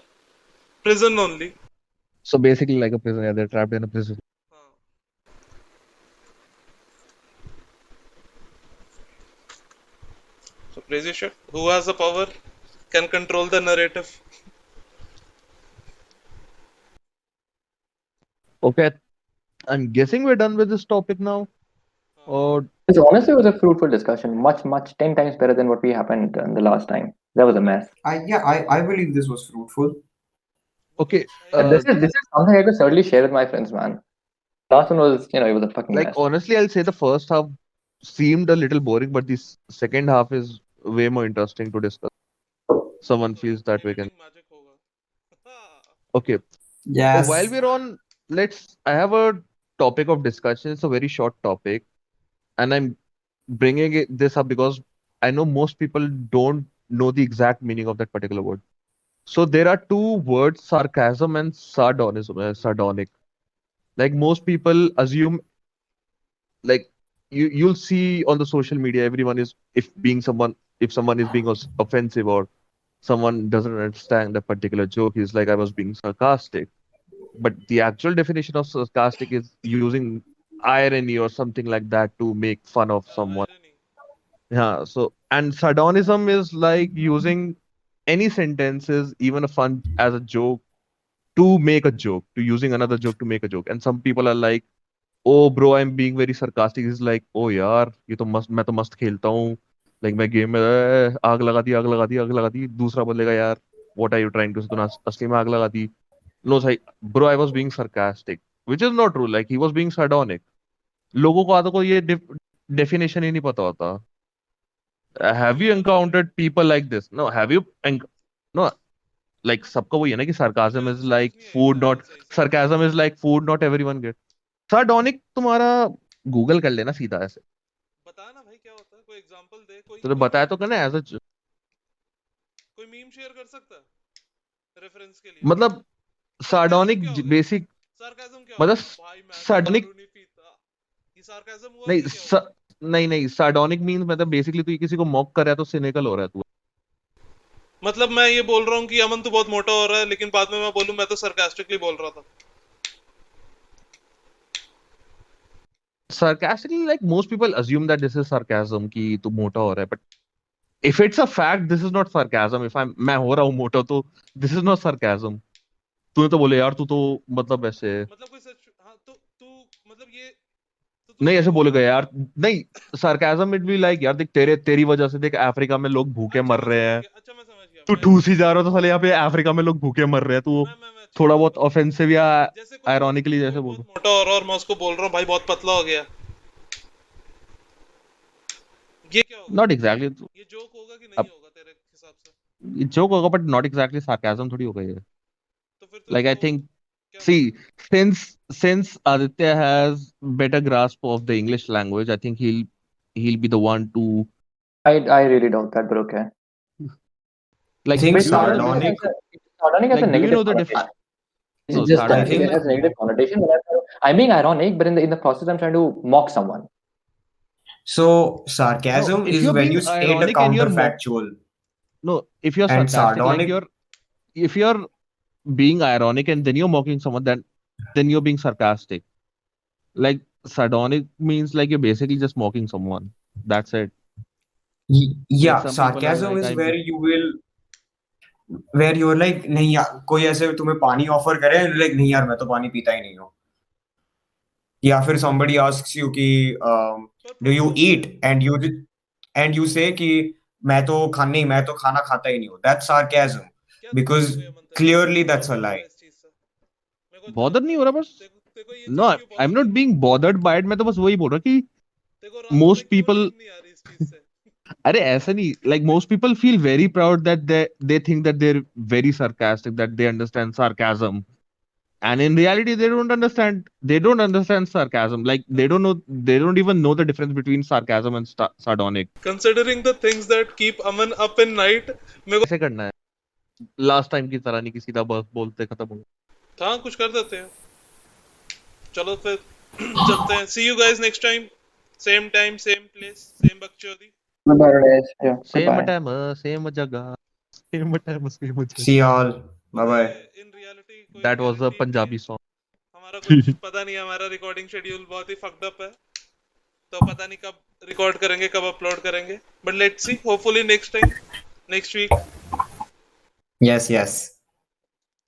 prison only. So basically like a prison, yeah, they're trapped in a prison. Huh. So crazy shit. Who has the power can control the narrative. Okay, I'm guessing we're done with this topic now. Or So honestly, it was a fruitful discussion. Much, 10 times better than what we happened the last time. That was a mess. I believe this was fruitful. okay, This is something I could certainly share with my friends, man. Last one was, it was a fucking like mess. honestly, I'll say the first half seemed a little boring, but this second half is way more interesting to discuss. Someone feels that way can. Magic hoga. Okay. So while we're on, I have a topic of discussion. It's a very short topic, and I'm bringing this up because I know most people don't know the exact meaning of that particular word. So there are two words, sarcasm and sardonism, sardonic. Like most people assume, like you'll see on the social media, everyone is if someone is being offensive or someone doesn't understand a particular joke, he's like, I was being sarcastic. But the actual definition of sarcastic is using irony or something like that to make fun of someone. Irony. Yeah. So, and sardonism is like using any sentences, even a fun as a joke, to make a joke, to using another joke to make a joke. And some people are like, oh bro, I'm being very sarcastic. He's like, oh यार ये तो मस्त, मैं तो मस्त खेलता हूँ, like मैं गेम में आग लगा दी, आग लगा दी, आग लगा दी, दूसरा बोलेगा यार what are you trying to say, तूने असली में आग लगा दी. No भाई, bro, I was being sarcastic, which is not true, like he was being sardonic. लोगों को आधो को ये definition ही नहीं पता होता. Have you encountered people like this? No, have you no, like सबका वही है ना कि sarcasm is like food, not sarcasm is like food, not everyone get. Sardonic तुम्हारा गूगल कर लेना सीधा ऐसे. बता ना भाई क्या होता है, कोई एग्जांपल दे, कोई तो बताया तो करना एज अ, कोई मीम शेयर कर सकता है रेफरेंस के लिए? मतलब सार्डोनिक बेसिक सार्काज्म क्या मतलब होता है? भाई मैं तो सार्डोनिक दारू नहीं पीता। ये सार्काज्म हुआ नहीं कि क्या हुआ? नहीं सार्डोनिक मीन्स मतलब बेसिकली तू किसी को मॉक कर रहा है तो सिनिकल हो रहा है तू. मतलब मैं ये बोल रहा हूँ कि अमन तू बहुत मोटा हो रहा है, लेकिन बाद में मैं बोलूँ मैं तो सरकास्टिकली बोल रहा था। sarcastically, like most people assume that this is sarcasm कि तू मोटा हो रहा है, but if it's a fact, this is not sarcasm. If मैं हो रहा हूँ मोटा तो this is not sarcasm. तूने तो बोले यार तू तो मतलब ऐसे मतलब कोई सच, हाँ तो तू मतलब ये तो तू नहीं ऐसे बोल बोलेगा रहा है। यार नहीं sarcasm it be like यार देख तेरी वजह से देख अफ्रीका में लोग भूखे अच्छा मर मैं रहे समझ हैं गया, अच्छा मैं समझ गया, तू ठूस ही जा रहा हो तो साले यहाँ पे अफ्रीका में लोग भूखे मर रहे हैं तू मैं अच्छी थोड़ा बात बहुत बता रहा ऑफेंसिव या हूँ। जैसे आयरॉनिकली जैसे कोई बोल बहुत मोटा हो रहा है और मैं उसको बोल रहा हूँ भाई बहुत पतला हो गया, ये क्या होगा? नॉट एग्जैक्टली ये जोक होगा कि अब नहीं होगा तेरे हिसाब से? जोक होगा बट नॉट एग्जैक्टली sarcasm थोड़ी होगा ये तो फिर like तुझको I think क्या see बोलूं? since Aditya has better grasp of the English language I think he'll be the one to I really doubt that, but okay. I like think do you know the sardonic. Sardonic has a like do you negative know the connotation. no It's just I that sarcasm it think has a negative connotation. But I'm being ironic, but in the process, I'm trying to mock someone. so. no Sarcasm if is you're when being you state a ironic and you're mock counterfactual, no if you're and sarcastic like sardonic. you're if you're being ironic and then you're mocking someone then you're being sarcastic like sardonic means like you're basically just mocking someone that's it like Yeah, some people are sarcasm like is I where you will where you're like नहीं यार कोई ऐसे तुम्हें पानी offer करे like नहीं यार मैं तो पानी पीता ही नहीं हूँ या फिर somebody asks you कि पर do you प्रॉब्लम क्या eat है? and you say कि मैं तो खाना खाता ही नहीं हूँ that's sarcasm क्या दिक्कत because हो गई अमन तेरे को clearly क्यों that's a बॉदर हो रहा lie. है इस चीज से? मेरे को बॉदर जानना नहीं है, हो रहा बस तेरे को ये नो चीज क्यों आई एम बॉदर नॉट कर रही है? बीइंग बॉदर्ड बाय इट मैं तो बस वही बोल रहा कि तेरे को रातों में मोस्ट क्यों पीपल नींद नहीं आ रही इस चीज से? अरे ऐसा नहीं like most people feel very proud that they think that they're very sarcastic that they understand sarcasm and in reality they don't understand sarcasm like they don't even know the difference between sarcasm and sardonic Considering the things that keep Aman up in night, मेरे को कैसे करना है last time की तरह नहीं कि सीधा बस बोलते खत्म हो हाँ कुछ कर देते हैं। चलो फिर चलते हैं। See you guys next time, same place, same बकचोदी। Yeah, same goodbye. Time same जगह सेम टाइम सेम जगह See y'all. Bye अरे bye. in reality कोई दैट वाज अ guaranteed नहीं पंजाबी है। सॉन्ग हमारा कुछ पता नहीं है, हमारा रिकॉर्डिंग शेड्यूल बहुत ही fucked up है, तो पता नहीं कब रिकॉर्ड करेंगे कब अपलोड करेंगे, but let's see, hopefully next week. Yes, yes.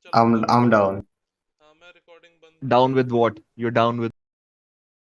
चलो I'm down. हाँ मैं रिकॉर्डिंग बंद down with what you're down with